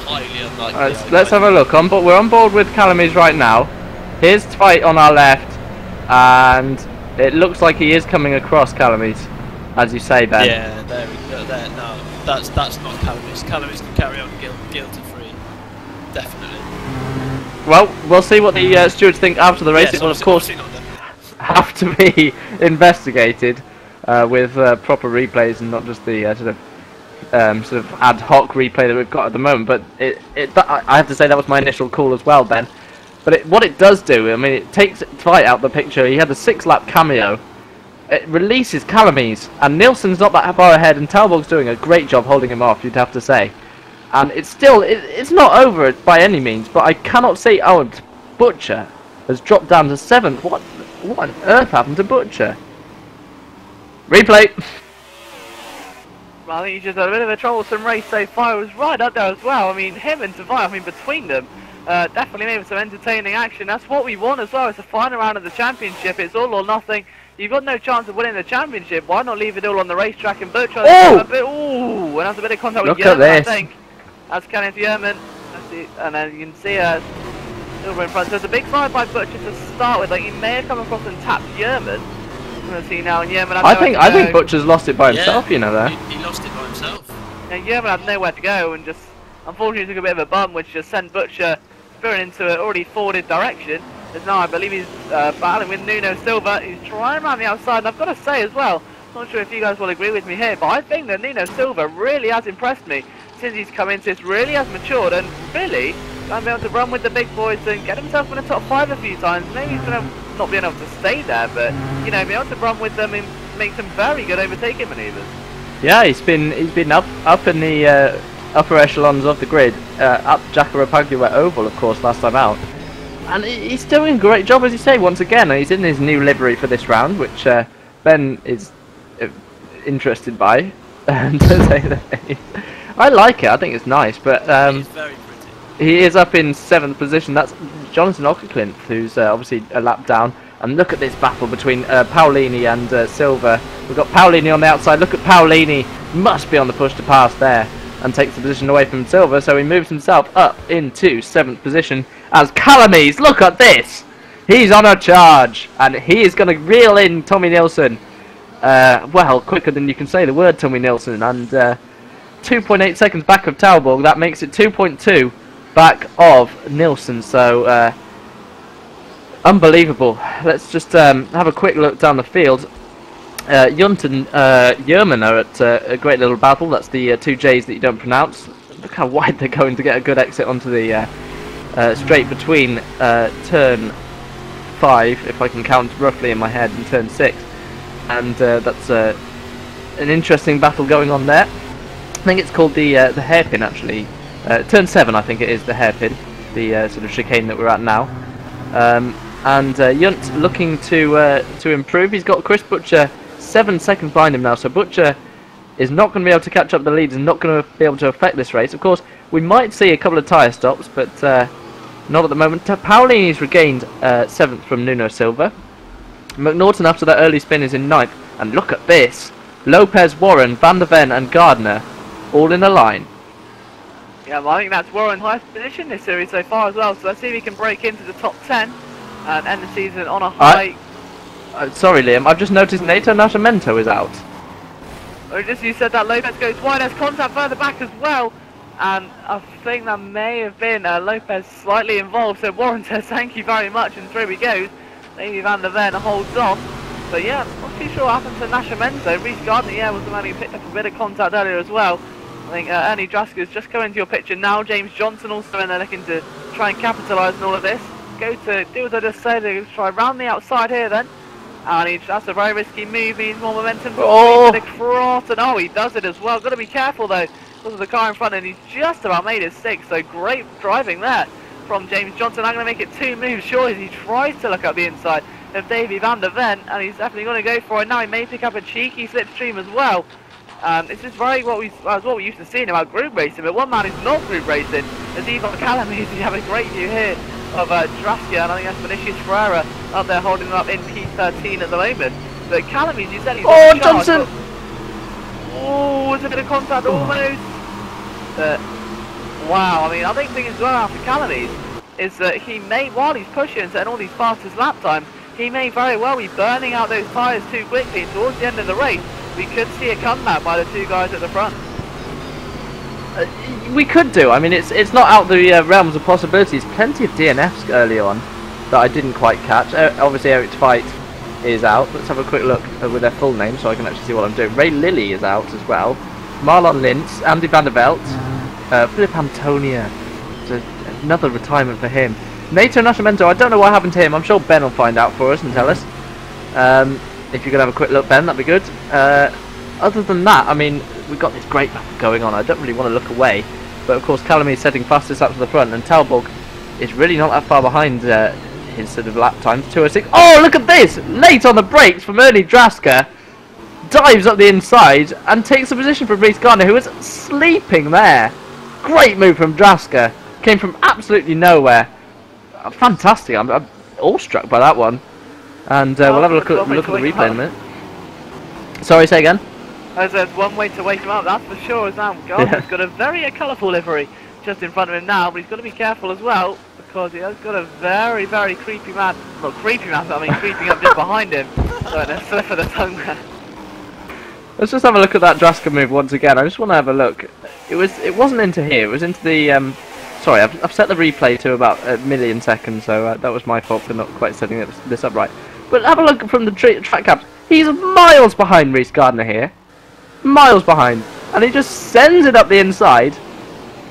highly unlikely. Let's have a look. We're on board with Calamise right now. Here's Tvite on our left, and it looks like he is coming across Calamise, as you say, Ben. Yeah, there we go. There, no, that's not Calamise. Calamise can carry on guilty free, definitely. Well, we'll see what the stewards think after the race. Yes, it will, of course, have to be investigated with proper replays and not just the sort of ad hoc replay that we've got at the moment. But I have to say that was my initial call as well, Ben. But what it does do, I mean, it takes Tvite out the picture. He had a 6-lap cameo. It releases Calamise, and Nilsson's not that far ahead, and Talbog's doing a great job holding him off, you'd have to say. And it's still, it's not over by any means, but I cannot say, oh, Butcher has dropped down to 7th. What on earth happened to Butcher? Replay. Well, I think he just had a bit of a troublesome race so far. It was right up there as well. I mean, him and Tvite, I mean, between them, definitely made some entertaining action. That's what we want as well. It's the final round of the championship. It's all or nothing. You've got no chance of winning the championship. Why not leave it all on the racetrack and Butcher? Oh! And that's a bit of contact with Yerman, I think. That's Kenneth Yerman. And then you can see Silver in front. So it's a big slide by Butcher to start with. Like, he may have come across and tapped Yerman. I'm going to see now, and Yerman had I think Butcher's lost it by himself, you know, there. He lost it by himself. Yeah, Yerman had nowhere to go, and just unfortunately took a bit of a bump, which just sent Butcher veering into an already forwarded direction. As now I believe he's battling with Nuno Silva. He's trying around the outside, and I've got to say as well, not sure if you guys will agree with me here, but I think that Nuno Silva really has impressed me since he's come into this. Really has matured, and really going to be able to run with the big boys and get himself in the top 5 a few times. Maybe he's going to not be able to stay there, but you know, be able to run with them and make some very good overtaking manoeuvres. Yeah, he's been up in the upper echelons of the grid, at Jacarapagua Oval, of course, last time out. And he's doing a great job, as you say, once again. And he's in his new livery for this round, which Ben is interested by. I like it. I think it's nice, but he's very pretty. He is up in 7th position. That's Jonathan Ockercliffe, who's obviously a lap down. And look at this battle between Paolini and Silva. We've got Paolini on the outside. Look at Paolini. Must be on the push to pass there. And takes the position away from Silva. So he moves himself up into 7th position. As Calamise, look at this! He's on a charge. And he is going to reel in Tommy Nilsson. Well, quicker than you can say the word Tommy Nilsson. And 2.8 seconds back of Talbog. That makes it 2.2 back of Nilsson. So unbelievable. Let's just have a quick look down the field. Yunt and Yerman are at a great little battle. That's the 2 J's that you don't pronounce. Look how wide they're going to get a good exit onto the straight between turn 5, if I can count roughly in my head, and turn 6. And that's an interesting battle going on there. I think it's called the hairpin, actually, Turn 7, I think it is, the hairpin, the sort of chicane that we're at now. And Yunt looking to improve. He's got Chris Butcher 7 seconds behind him now, so Butcher is not going to be able to catch up the lead, and not going to be able to affect this race. Of course, we might see a couple of tyre stops, but not at the moment. Paolini's regained 7th from Nuno Silva. McNaughton, after that early spin, is in 9th. And look at this. Lopez, Warren, Van der Ven and Gardner all in a line. Yeah, well, I think that's Warren's highest position this series so far as well. So let's see if he can break into the top 10 and end the season on a high. Sorry, Liam. I've just noticed Nato Nascimento is out. Or just you said that Lopez goes wide. There's contact further back as well. And I think that may have been Lopez slightly involved. So Warren says thank you very much, and through he goes. Maybe Van der Ven holds on. But yeah, not too sure what happened to Nascimento. Reece Gardner, yeah, was the man who picked up a bit of contact earlier as well. I think Ernie Draska's just coming to your picture now. James Johnson also in there looking to try and capitalise on all of this. Go to do as I just said, they're going to try round the outside here then. And that's a very risky move. He needs more momentum. Across, and oh, he does it as well. Got to be careful though, because of the car in front, and he's just about made it 6. So great driving there from James Johnson. I'm going to make it 2 moves short as he tries to look up the inside of Davy Van der Ven, and he's definitely going to go for it now. He may pick up a cheeky slipstream as well. This is very what we used to see about group racing, but one man who's not group racing is Ivan Calamese. You have a great view here of Draska, and I think that's Vinicius Ferreira up there holding him up in P13 at the moment. But Calamese, you said he's on Johnson! Oh, there's a bit of contact almost. But wow, I mean, I think the thing as well after Calamese is that he may, while he's pushing and setting all these fastest lap times, he may very well be burning out those tyres too quickly, and towards the end of the race we could see a comeback by the 2 guys at the front. We could do. I mean, it's not out the realms of possibilities. Plenty of DNFs early on that I didn't quite catch. Obviously Eric Tveit is out. Let's have a quick look with their full name so I can actually see what I'm doing. Ray Lilly is out as well. Marlon Lintz, Andy van der Velt, Philip Antonia. So another retirement for him. Nato Nascimento, I don't know what happened to him. I'm sure Ben will find out for us and tell us. If you could have a quick look, Ben, that'd be good. Other than that, I mean, we've got this great battle going on. I don't really want to look away. But of course, Calamese is setting fastest up to the front, and Talbog is really not that far behind his sort of lap times. 2:06. Oh, look at this! Late on the brakes from Ernie Draska. Dives up the inside and takes the position from Reece Gardner, who was sleeping there. Great move from Draska. Came from absolutely nowhere. Fantastic. I'm awestruck by that one. And we'll have a look at the replay in a minute. Sorry, say again? There's one way to wake him up, that's for sure. As now Gardner's got a very colourful livery just in front of him now, but he's got to be careful as well, because he has got a very, very creepy man. Not creepy man, but I mean creeping up just behind him. Sorry, no slip of the tongue there. Let's just have a look at that Draska move once again. I just want to have a look. It wasn't into here. It was into the. Sorry, I've set the replay to about 1,000,000 seconds, so that was my fault for not quite setting this up right. But have a look from the track caps. He's miles behind Reece Gardner here. Miles behind. And he just sends it up the inside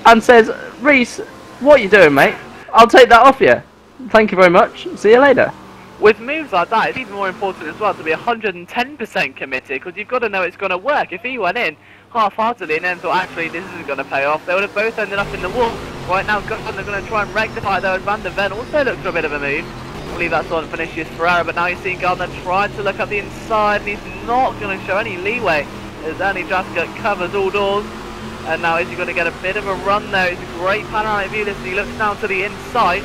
and says, Reece, what are you doing, mate? I'll take that off you. Thank you very much. See you later. With moves like that, it's even more important as well to be 110% committed, because you've got to know it's going to work. If he went in half-heartedly and then thought, actually, this isn't going to pay off, they would have both ended up in the wall. Right now, they're going to try and rectify though, and Van der Ven also looked for a bit of a move. I believe that's on Vinicius Ferreira, but now you're seeing Gardner try to look up the inside, and he's not going to show any leeway as Ernie Draska covers all doors. And now is he going to get a bit of a run there? It's a great panoramic view. Listen, he looks down to the inside.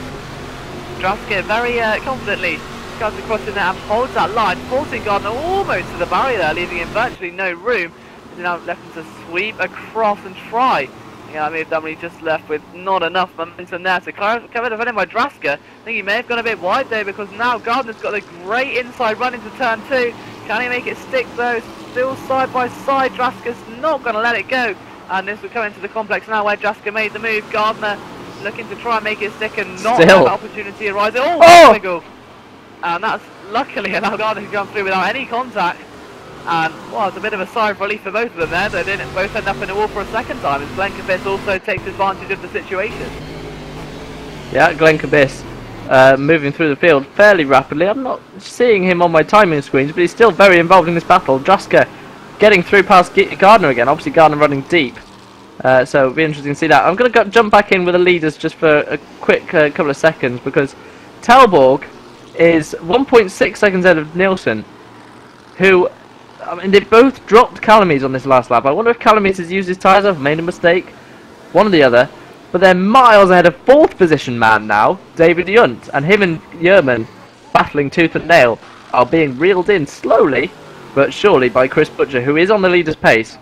Draska very confidently comes across in there and holds that line, forcing Gardner almost to the barrier there, leaving him virtually no room. He's now left him to sweep across and try. Yeah, I mean, he's just left with not enough momentum there. So covered defended by Draska. I think he may have gone a bit wide there, because now Gardner's got a great inside run into turn 2. Can he make it stick though? Still side by side. Draska's not going to let it go. And this will come into the complex now where Draska made the move. Gardner looking to try and make it stick and not have an opportunity arise. Oh! And that's luckily allowed Gardner to come through without any contact. And, well, it's a bit of a sigh of relief for both of them there. They didn't both end up in the wall for a second time, as Glenn Kabis also takes advantage of the situation. Yeah, Glenn Kabis moving through the field fairly rapidly. I'm not seeing him on my timing screens, but he's still very involved in this battle. Draska getting through past Gardner again. Obviously Gardner running deep. So it'll be interesting to see that. I'm going to jump back in with the leaders just for a quick couple of seconds, because Talborg is 1.6 seconds ahead of Nielsen, who, I mean, they both dropped Calamies on this last lap. I wonder if Calamies has used his tyres up, made a mistake, one or the other. But they're miles ahead of 4th position man now, David Yunt, and him and Yerman, battling tooth and nail, are being reeled in slowly but surely by Chris Butcher, who is on the leader's pace.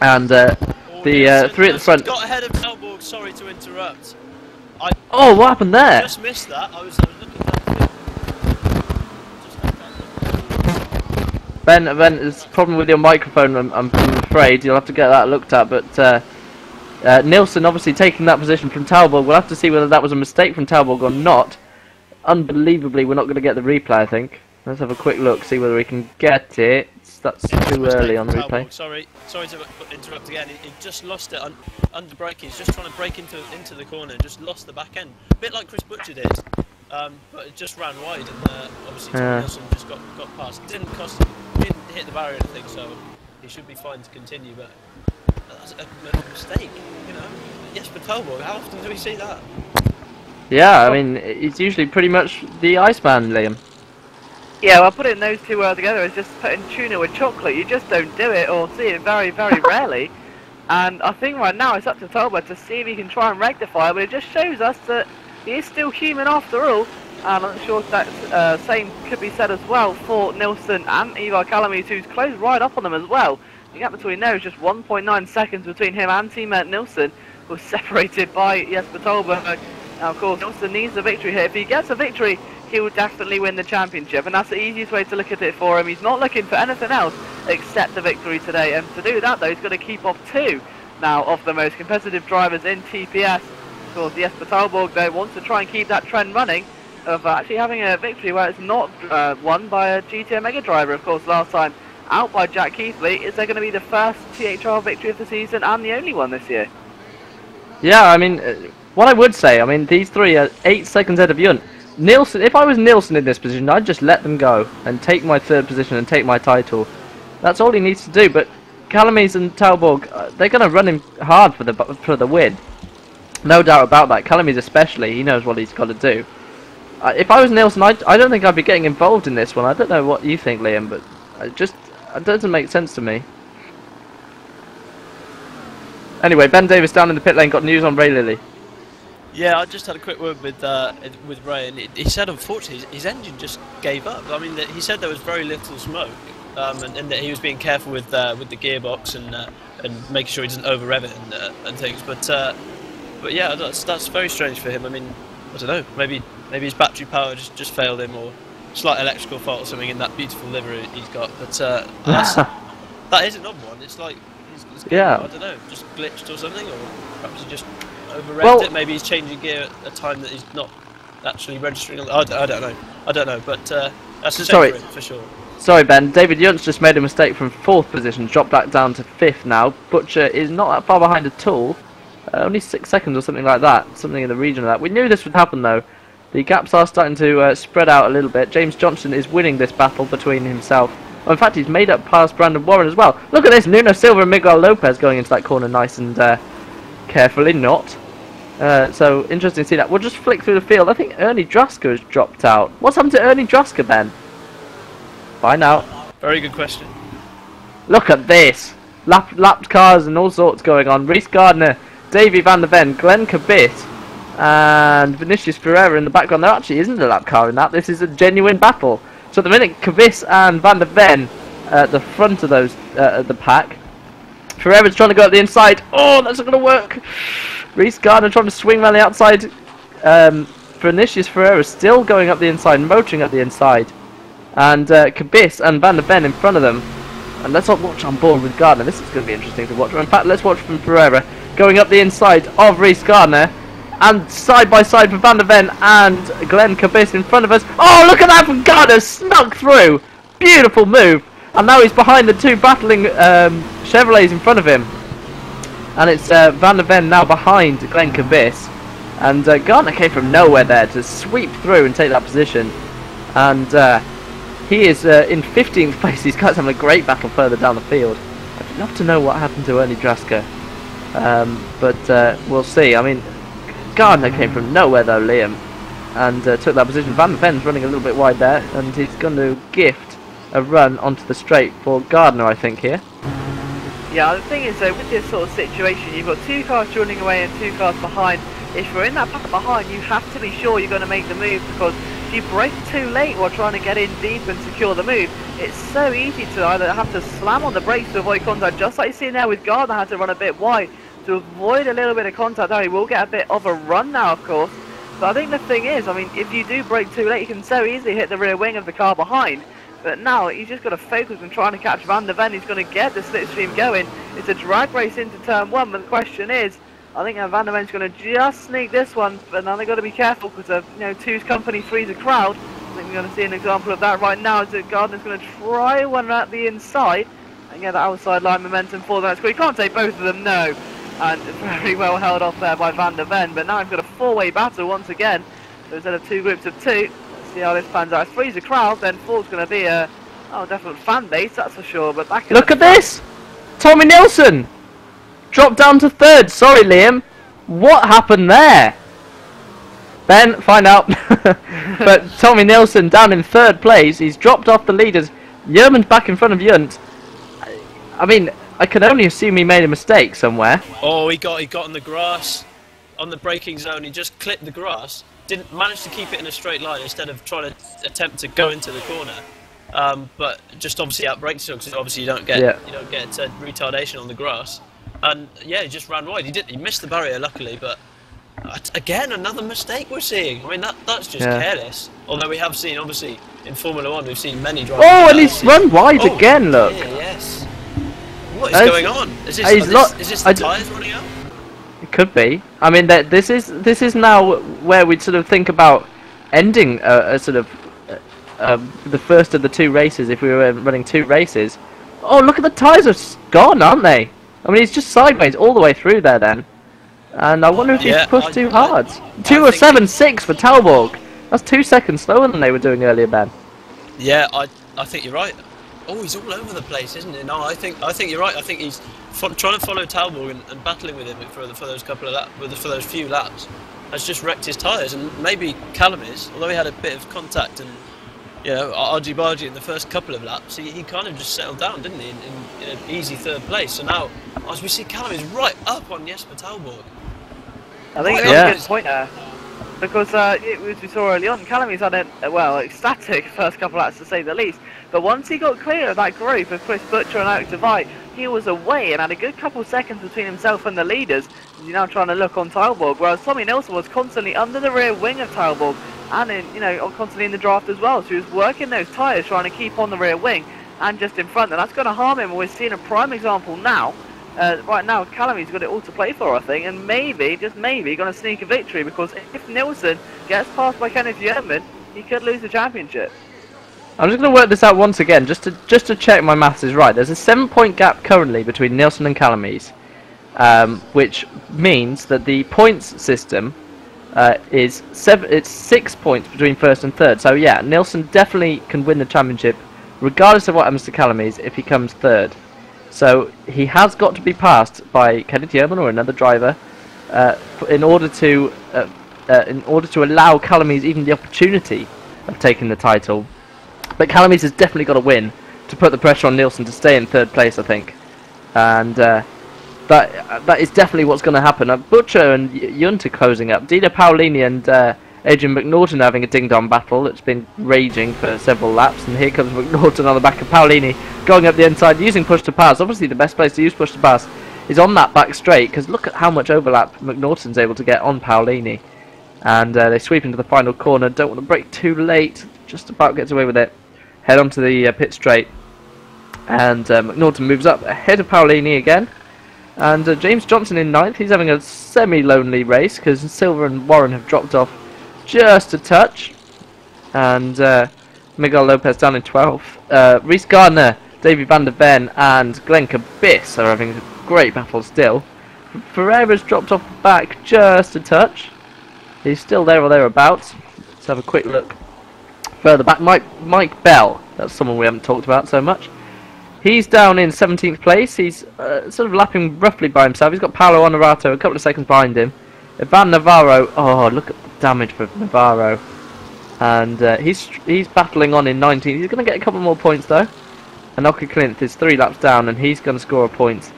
And the three at the front got ahead of Talborg. Sorry to interrupt. Oh, what happened there? I just missed that. I was looking down the field. Ben, there's a problem with your microphone, I'm afraid. You'll have to get that looked at. But Nielsen obviously taking that position from Talborg. We'll have to see whether that was a mistake from Talborg or not. Unbelievably, we're not going to get the replay, I think. Let's have a quick look, see whether we can get it. That's too early on the replay. Sorry to interrupt again. He just lost it under braking. He's just trying to break into the corner and just lost the back end. A bit like Chris Butcher did, but it just ran wide, and obviously Tom Nielsen just got past. It didn't cost him. He didn't hit the barrier or anything, so he should be fine to continue. But that's a mistake, you know. Yes, but Talborg, how often do we see that? Yeah, I mean, it's usually pretty much the Iceman, Liam. Yeah, well, putting those two together is just putting tuna with chocolate. You just don't do it, or see it very, very rarely. And I think right now it's up to Talbot to see if he can try and rectify it, but it just shows us that he is still human after all. And I'm sure that same could be said as well for Nielsen and Ivar Calamies, who's closed right up on them as well. The gap between there is just 1.9 seconds between him and teammate Nielsen, who was separated by Jesper Talbot. Now, of course, Nielsen needs the victory here. If he gets a victory, he will definitely win the championship, and that's the easiest way to look at it for him. He's not looking for anything else except the victory today, and to do that, though, he's got to keep off two now of the most competitive drivers in TPS. Of course, Jesper Talborg, though, wants to try and keep that trend running of actually having a victory where it's not won by a GTO Mega driver. Of course, last time out by Jack Keithley. Is there going to be the first THR victory of the season and the only one this year? Yeah, I mean, what I would say, I mean, these three are 8 seconds ahead of Yunt. Nielsen, if I was Nielsen in this position, I'd just let them go and take my 3rd position and take my title. That's all he needs to do. But Calamies and Talborg, they're going to run him hard for the win. No doubt about that. Calamies especially, he knows what he's got to do. If I was Nielsen, I don't think I'd be getting involved in this one. I don't know what you think, Liam, but it doesn't make sense to me. Anyway, Ben Davis down in the pit lane got news on Ray Lilly. Yeah, I just had a quick word with Ray, and he said unfortunately his engine just gave up. I mean, he said there was very little smoke, and that he was being careful with the gearbox and making sure he doesn't over rev it and things. But yeah, that's very strange for him. I mean, I don't know, maybe his battery power just failed him, or slight electrical fault or something in that beautiful livery he's got. But that is an odd one. It's like yeah, I don't know, just glitched or something, or perhaps he just over-revved it. Maybe he's changing gear at a time that he's not actually registering. I don't know, but that's a shame for sure. Sorry, Ben. David Yunt's just made a mistake from 4th position, dropped back down to 5th now. Butcher is not that far behind at all. Only 6 seconds or something like that. Something in the region of that. We knew this would happen though. The gaps are starting to spread out a little bit. James Johnson is winning this battle between himself. Well, in fact, he's made up past Brandon Warren as well. Look at this. Nuno Silva and Miguel Lopez going into that corner nice and carefully not. So interesting to see that. We'll just flick through the field. I think Ernie Draska has dropped out. What's happened to Ernie Draska, Ben? Bye now. Very good question. Look at this. Lapped cars and all sorts going on. Reece Gardner, Davy van der Ven, Glenn Cabit, and Vinicius Ferreira in the background. There actually isn't a lap car in that. This is a genuine battle. So at the minute, Cabit and van der Ven at the front of the pack. Ferreira's trying to go up the inside. Oh, that's not going to work. Reece Gardner trying to swing around the outside. Vinicius Ferreira still going up the inside, motoring up the inside. And Cabis and Van der Ven in front of them. And let's watch on board with Gardner. This is going to be interesting to watch. In fact, let's watch from Ferreira going up the inside of Reece Gardner. And side by side for Van der Ven and Glenn Cabis in front of us. Oh, look at that from Gardner. Snuck through. Beautiful move. And now he's behind the two battling Chevrolets in front of him. And it's Van der Ven now behind Glenn Cabis. And Gardner came from nowhere there to sweep through and take that position. And he is in 15th place. These guys having a great battle further down the field. I'd love to know what happened to Ernie Draska. But we'll see. I mean, Gardner came from nowhere though, Liam, and took that position. Van der Ven's running a little bit wide there, and he's going to gift a run onto the straight for Gardner, I think, here. Yeah, the thing is though, with this sort of situation, you've got 2 cars running away and 2 cars behind. If you're in that pack behind, you have to be sure you're going to make the move, because if you brake too late while trying to get in deep and secure the move, it's so easy to either have to slam on the brakes to avoid contact, just like you see now with Gardner had to run a bit wide to avoid a little bit of contact. Now he will get a bit of a run now, of course. But I think the thing is, I mean, if you do brake too late, you can so easily hit the rear wing of the car behind. But now he's just got to focus on trying to catch Van der Ven. He's going to get the slipstream going. It's a drag race into turn 1, but the question is, I think Van der Ven's going to just sneak this one, but now they've got to be careful because you know, 2's company, 3's a crowd. I think we're going to see an example of that right now, as Gardner's going to try one at the inside and get the outside line momentum for the next car. You can't take both of them, no. And very well held off there by Van der Ven, but now we've got a 4-way battle once again. So instead of 2 groups of 2, see how this pans out. If 3's a crowd, then 4's going to be a definite fan base, that's for sure. But back in Look at this! Tommy Nilsson dropped down to 3rd. Sorry, Liam. What happened there? Ben, find out. But Tommy Nilsson down in 3rd place. He's dropped off the leaders. Yerman's back in front of Yunt. I mean, I can only assume he made a mistake somewhere. Oh, he got on the grass, on the braking zone. He just clipped the grass. Didn't manage to keep it in a straight line instead of trying to attempt to go into the corner. But just obviously out braked because obviously you don't get retardation on the grass. And yeah, he just ran wide. He missed the barrier luckily, but again another mistake we're seeing. I mean that's just careless. Although we have seen obviously in Formula 1 we've seen many drivers. Oh, and he's run wide again. Look. Yeah, yes. What is going on? Is this the tyres running out? It could be. I mean, this is now where we'd sort of think about ending a sort of the first of the 2 races if we were running 2 races. Oh, look at the tyres are gone, aren't they? I mean, he's just sideways all the way through there then. And I wonder if he's pushed too hard. 2:07.6 for Talborg. That's 2 seconds slower than they were doing earlier, Ben. Yeah, I think you're right. Oh, he's all over the place, isn't he? No, I think you're right. I think he's trying to follow Talborg and battling with him for those couple of for those few laps has just wrecked his tyres, and maybe Callum is, although he had a bit of contact and argy-bargy in the first couple of laps, he kind of just settled down, didn't he, in an easy 3rd place. So now, as we see, Callum is right up on Jesper Talborg. I think that's a good point there. Because as we saw early on, Callum's had a ecstatic first couple of laps to say the least. But once he got clear of that group of Chris Butcher and Alex Devite, he was away and had a good couple of seconds between himself and the leaders. He's now trying to look on Talborg, whereas Tommy Nilsson was constantly under the rear wing of Talborg and constantly in the draft as well. So he was working those tyres, trying to keep on the rear wing and just in front, and that's going to harm him. We're seeing a prime example now. Right now, Callum's got it all to play for, I think, and maybe, just maybe, going to sneak a victory, because if Nilsson gets passed by Kenneth Yerman, he could lose the championship. I'm just going to work this out once again, just to check my maths is right. There's a 7-point gap currently between Nilsson and Calamise, which means that the points system is 6 points between 1st and 3rd. So yeah, Nilsson definitely can win the championship, regardless of what happens to Calamise, if he comes 3rd. So he has got to be passed by Kenneth Yerman or another driver in order to allow Calamise even the opportunity of taking the title. But Calamise has definitely got to win to put the pressure on Nilsson to stay in 3rd place, I think. And that is definitely what's going to happen. Butcher and Yunt are closing up. Dino Paolini and Adrian McNaughton are having a ding-dong battle that's been raging for several laps, and here comes McNaughton on the back of Paolini, going up the inside, using push to pass. Obviously the best place to use push to pass is on that back straight, because look at how much overlap McNaughton's able to get on Paolini. And they sweep into the final corner, don't want to brake too late, just about gets away with it. Head onto the pit straight, and McNaughton moves up ahead of Paolini again. And James Johnson in 9th, he's having a semi-lonely race, because Silver and Warren have dropped off just a touch, and Miguel Lopez down in 12th. Reece Gardner, Davey Van der Ven and Glenn Kabis are having a great battle still. Ferreira's dropped off the back just a touch. He's still there or thereabouts. Let's have a quick look further back. Mike Bell, that's someone we haven't talked about so much. He's down in 17th place. He's sort of lapping roughly by himself. He's got Paolo Honorato a couple of seconds behind him. Ivan Navarro, oh, look at the damage for Navarro. And he's battling on in 19th. He's going to get a couple more points though. And Oki Clint is 3 laps down, and he's going to score a point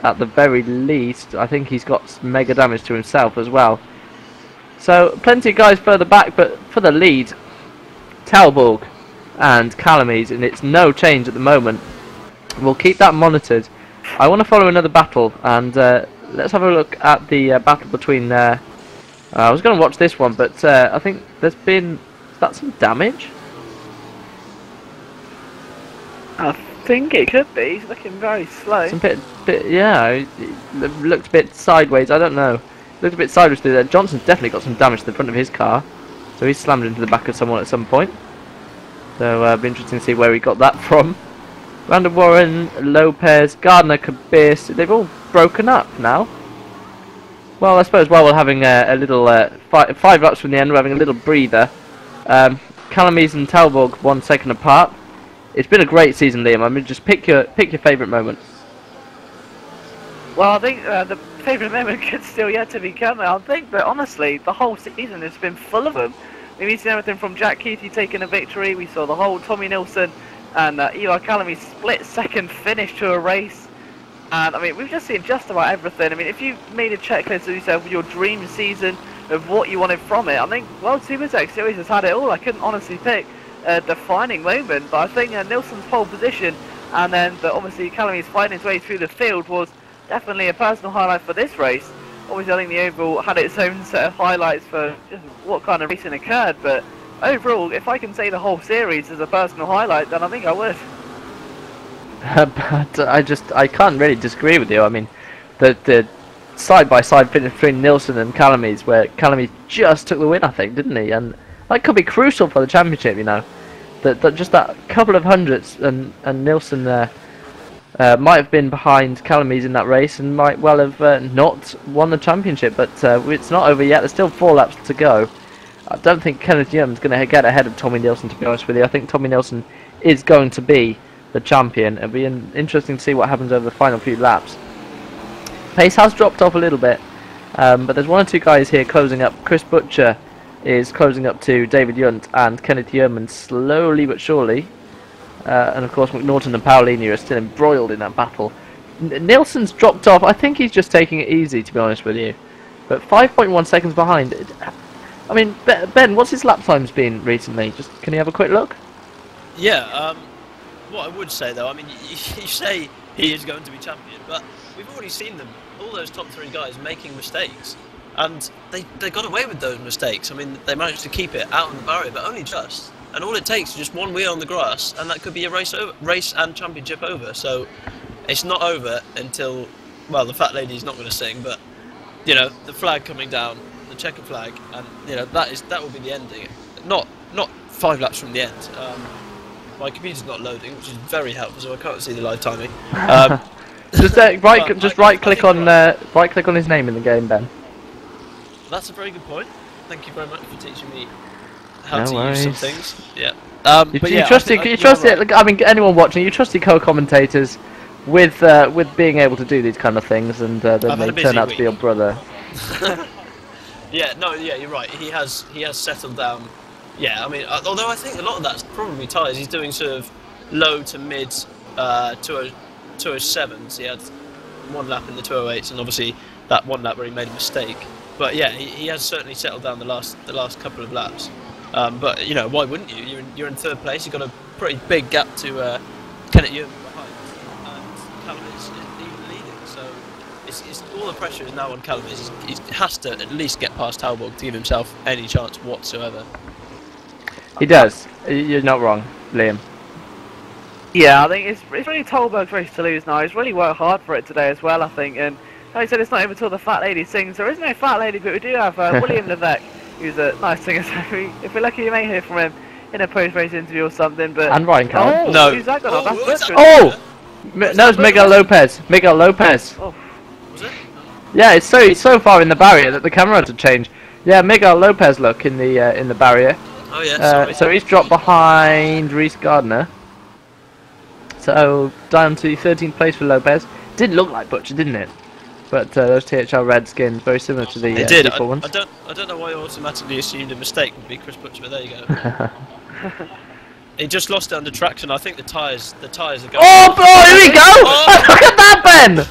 at the very least. I think he's got mega damage to himself as well. So plenty of guys further back, but for the lead, Talborg and Calamies, and it's no change at the moment. We'll keep that monitored. I want to follow another battle, and let's have a look at the battle between. I was going to watch this one, but I think there's been. Is that some damage? I think it could be. He's looking very slow. Some bit, yeah. It looked a bit sideways. I don't know. Looked a bit sideways through there. Johnson's definitely got some damage to the front of his car, so he's slammed into the back of someone at some point. So it'll be interesting to see where he got that from. Random Warren, Lopez, Gardner, Kabis, they've all broken up now. Well, I suppose while we're having a little 5 laps from the end, we're having a little breather. Calamies and Talborg 1 second apart. It's been a great season, Liam. I mean, just pick your favourite moment. Well, I think the favourite moment could still yet to be coming. I think that honestly, the whole season has been full of them. We've seen everything from Jack Keaty taking a victory. We saw the whole Tommy Nilsson and Eli Calamy's split second finish to a race. And I mean, we've just seen just about everything. I mean, if you made a checklist of yourself, your dream season of what you wanted from it, I think World Supertech Series has had it all. I couldn't honestly pick a defining moment, but I think Nilsson's pole position and then obviously Calamy's fighting his way through the field was definitely a personal highlight for this race. Obviously, I think the overall had its own set of highlights for just what kind of racing occurred, but overall, if I can say the whole series is a personal highlight, then I think I would. But I can't really disagree with you. I mean, the side-by-side finish between Nilsson and Calamys, where Calamys just took the win, I think, didn't he? And that could be crucial for the championship, you know. That just that couple of hundredths, and Nilsson might have been behind Calamys in that race and might well have not won the championship. But it's not over yet. There's still 4 laps to go. I don't think Kenneth Young's going to get ahead of Tommy Nilsson, to be honest with you. I think Tommy Nilsson is going to be the champion. It'll be interesting to see what happens over the final few laps. Pace has dropped off a little bit, but there's 1 or 2 guys here closing up. Chris Butcher is closing up to David Yunt and Kenneth Yearman slowly but surely. And of course McNaughton and Paolini are still embroiled in that battle. Nilsson's dropped off. I think he's just taking it easy, to be honest with you. But 5.1 seconds behind. I mean, Ben, what's his lap times been recently? Just can you have a quick look? Yeah, what I would say though, I mean, you say he is going to be champion, but we've already seen them, all those top 3 guys making mistakes, and they got away with those mistakes. I mean, they managed to keep it out on the barrier, but only just. And all it takes is just 1 wheel on the grass, and that could be a race and championship over. So it's not over until, well, the fat lady's not going to sing, but you know, the flag coming down, the checker flag, and you know that will be the ending. Not 5 laps from the end. My computer's not loading, which is very helpful, so I can't see the live timing. Just right click on his name in the game, Ben. That's a very good point. Thank you very much for teaching me how No to worries. use some things. Yeah. You trust it. I mean, anyone watching, you trust your co-commentators with being able to do these kind of things, and then they turn out to be your brother. Yeah, no, yeah, you're right. He has settled down. Yeah, I mean, although I think a lot of that's probably tyres. He's doing sort of low to mid 207s. He had 1 lap in the 208s, and obviously that 1 lap where he made a mistake. But yeah, he has certainly settled down the last couple of laps. But you know, why wouldn't you? You're in 3rd place. You've got a pretty big gap to Kenneth Yearman behind, and Callum is even leading. So it's all the pressure is now on Callum. He has to at least get past Talborg to give himself any chance whatsoever. He does. You're not wrong, Liam. Yeah, I think it's really Talborg's race to lose now. He's really worked hard for it today as well, I think. And like I said, it's not even until the fat lady sings. There is no fat lady, but we do have William Levesque, who's a nice singer. So if we're lucky, you may hear from him in a post-race interview or something. But and Ryan Cole. No. Who's that got? No, it's Miguel Lopez. Miguel Lopez. Oh. Was it? Yeah, it's so far in the barrier that the camera had to change. Yeah, Miguel Lopez, look in the barrier. Oh yeah. So he's dropped behind Reese Gardner. So down to 13th place for Lopez. Did look like Butcher, didn't it? But those THL red skins very similar to the it did. default ones. I don't know why you automatically assumed a mistake would be Chris Butcher, but there you go. He just lost it under traction. I think the tyres are going. Oh, here we go! Oh! Look at that, Ben!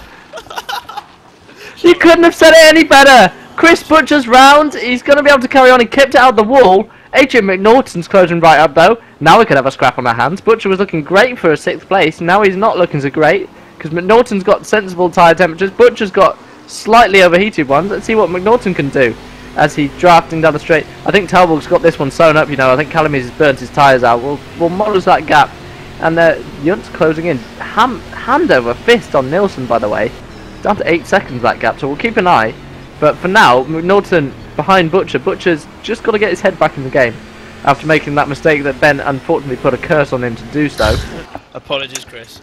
You couldn't have said it any better. Chris Butcher's round. He's going to be able to carry on. He kept it out the wall. Adrian McNaughton's closing right up though. Now we could have a scrap on our hands. Butcher was looking great for a 6th place. Now he's not looking so great because McNaughton's got sensible tyre temperatures. Butcher's got slightly overheated ones. Let's see what McNaughton can do as he's drafting down the straight. I think Talbot's got this one sewn up, you know. I think Calamise has burnt his tyres out. We'll model that gap. And Yunt's closing in. Hand over fist on Nilsson, by the way. Down to 8 seconds that gap, so we'll keep an eye. But for now, McNaughton behind Butcher. Butcher's just got to get his head back in the game after making that mistake that Ben unfortunately put a curse on him to do so. Apologies, Chris.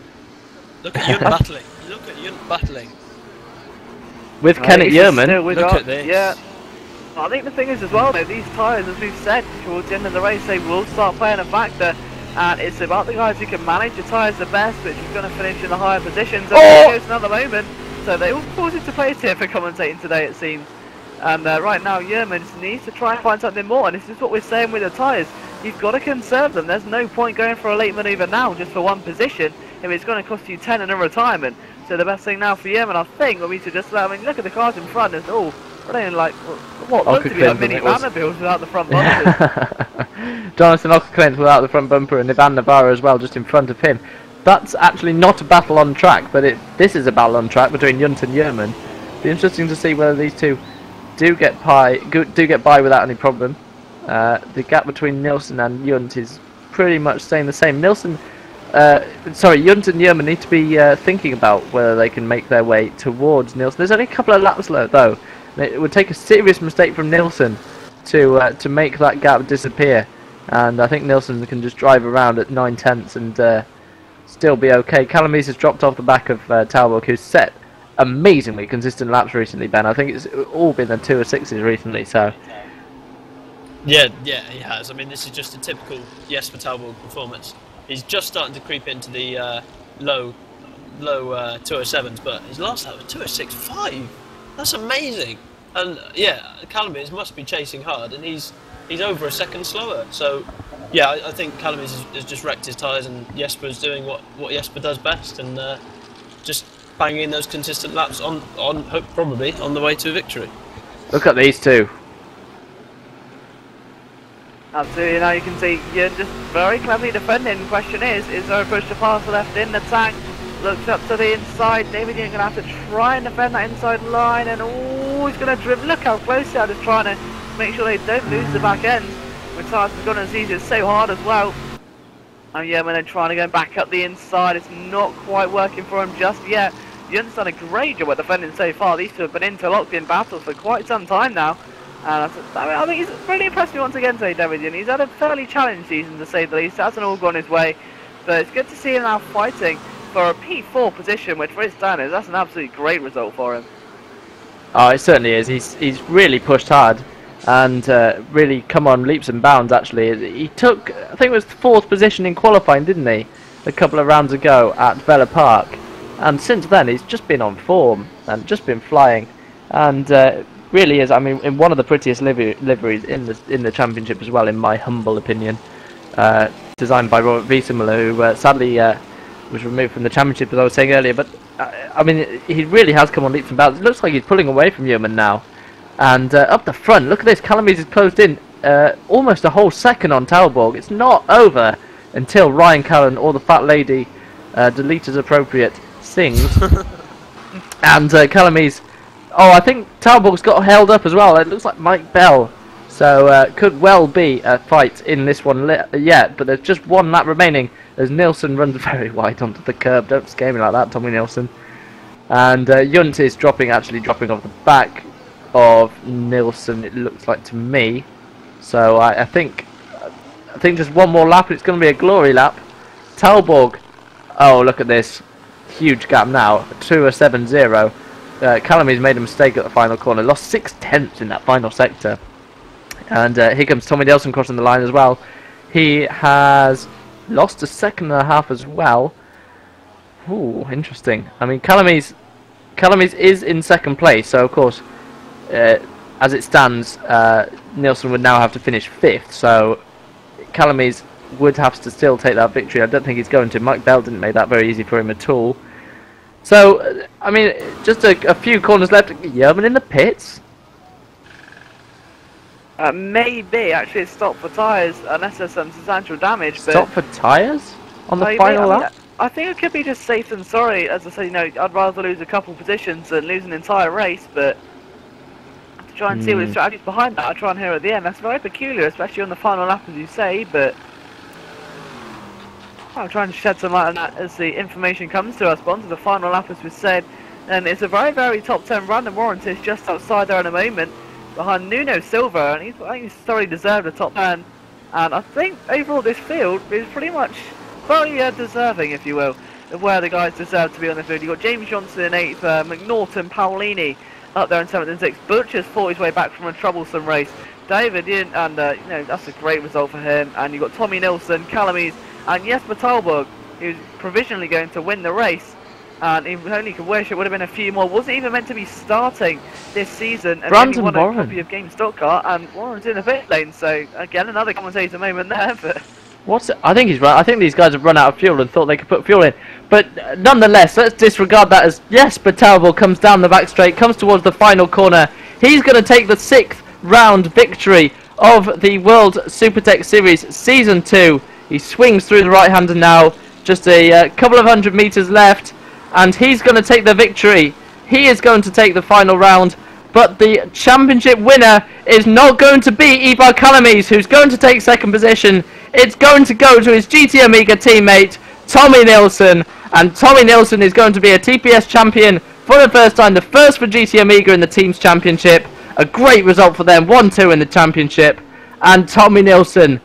Look at Yunt battling. Look at Yunt battling. With Kenneth Yerman. Look at this. Yeah. I think the thing is as well though, these tyres, as we've said, towards the end of the race, they will start playing a factor. And it's about the guys who can manage the tyres the best, which is going to finish in the higher positions. And there's another moment. So they all falls into place here for commentating today, it seems. And right now, Yerman just needs to try and find something more. And this is what we're saying with the tyres. You've got to conserve them. There's no point going for a late manoeuvre now just for one position if it's going to cost you 10 in a retirement. So the best thing now for Yerman, I think, will be to just let, I mean, look at the cars in front. It's all running like, what looks to be like mini Vanderbilt without the front bumpers. Jonathan Ockerclent without the front bumper and Ivan Navarro as well just in front of him. That's actually not a battle on track, but this is a battle on track between Yunt and Yerman. Be interesting to see whether these two do get by without any problem. The gap between Nilsson and Yunt is pretty much staying the same. Yunt and Yerman need to be thinking about whether they can make their way towards Nilsson. There's only a couple of laps left though. It would take a serious mistake from Nilsson to make that gap disappear, and I think Nilsson can just drive around at 9/10 and still be okay. Calamise has dropped off the back of Talbot, who's set amazingly consistent laps recently, Ben. I think it's all been the 2 or 6s recently, so... Yeah, he has. I mean, this is just a typical Jesper Talbot performance. He's just starting to creep into the low 207s, but his last lap was 206.5. That's amazing. And yeah, Calamise must be chasing hard, and he's over a second slower. So yeah, I think Calamise has just wrecked his tyres, and Jesper's doing what Jesper does best, and just banging in those consistent laps on probably on the way to a victory. Look at these two. Absolutely, now you can see you're just very cleverly defending. The question is there a push to pass left in the tank? Looks up to the inside. David, you're going to have to try and defend that inside line, and he's going to drift. Look how close they are, just trying to make sure they don't lose the back end. With tyres has gone as easy, it's so hard as well. And yeah, when they're trying to go back up the inside, it's not quite working for him just yet. Yunt's done a great job at defending so far. These two have been interlocked in battles for quite some time now. And I think he's really impressed me once again today, David. He's had a fairly challenging season, to say the least. It hasn't all gone his way, but it's good to see him now fighting for a P4 position, which for his standards, that's an absolutely great result for him. Oh, it certainly is. He's really pushed hard and really come on leaps and bounds. Actually, he took, I think it was 4th position in qualifying, didn't he, a couple of rounds ago at Vella Park, and since then he's just been on form and just been flying, and really is. I mean, in one of the prettiest liveries in the championship as well, in my humble opinion. Designed by Robert Wiesemüller, who sadly was removed from the championship, as I was saying earlier. But I mean, he really has come on leaps and bounds. It looks like he's pulling away from Yerman now. And up the front, look at this. Calamise is closed in almost a whole second on Talborg. It's not over until Ryan Callan or the fat lady, delete as appropriate, sings. And Calamise... Oh, I think Talborg's got held up as well. It looks like Mike Bell. So could well be a fight in this one yet. But there's just one lap remaining as Nilsson runs very wide onto the curb. Don't scare me like that, Tommy Nilsson. And Yunt is actually dropping off the back of Nilsson, it looks like to me. So I think just one more lap and it's going to be a glory lap. Talborg, oh look at this, huge gap now, 2:07.0. Calamise made a mistake at the final corner, lost 6/10 in that final sector. And here comes Tommy Nilsson crossing the line as well. He has lost a second and a half as well. Ooh, interesting. I mean, Calamies is in second place, so of course, as it stands, Nielsen would now have to finish 5th. So Calamies would have to still take that victory. I don't think he's going to. Mike Bell didn't make that very easy for him at all. So, I mean, just a few corners left. Yerman in the pits. Maybe actually it stopped for tyres unless there's some substantial damage. But Stop for tyres on the final lap? I think it could be just safe than sorry. As I say, you know, I'd rather lose a couple positions than lose an entire race, but to try and see what the strategy's behind that, I'll try and hear at the end. That's very peculiar, especially on the final lap, as you say, but I'll try and shed some light on that as the information comes to us. But onto the final lap, as we said, and it's a very, very top 10 random warrant is just outside there in a moment, behind Nuno Silva, and I think he's thoroughly deserved a top 10. And I think overall this field is pretty much very deserving, if you will, of where the guys deserve to be on the field. You've got James Johnson in 8th, McNaughton, Paolini up there in 7th and 6th. Butcher's fought his way back from a troublesome race. David, and you know, that's a great result for him. And you've got Tommy Nilsson, Calamies, and Jesper Talborg, who's provisionally going to win the race. And he only could wish it would have been a few more. Wasn't even meant to be starting this season. And Brandon won Warren. a copy of Game Stock Car, and Warren's in the pit lane. So again, another commentator moment there. But I think he's right. I think these guys have run out of fuel and thought they could put fuel in. But nonetheless, let's disregard that as Jesper Talborg comes down the back straight, comes towards the final corner. He's going to take the 6th round victory of the World Supertech Series Season 2. He swings through the right-hander now. Just a couple of 100 meters left. And he's going to take the victory. He is going to take the final round. But the championship winner is not going to be Ivar Calamies, who's going to take 2nd position. It's going to go to his GT Amiga teammate, Tommy Nilsson. And Tommy Nilsson is going to be a TPS champion for the first time. The first for GT Amiga in the team's championship. A great result for them. 1-2 in the championship. And Tommy Nilsson,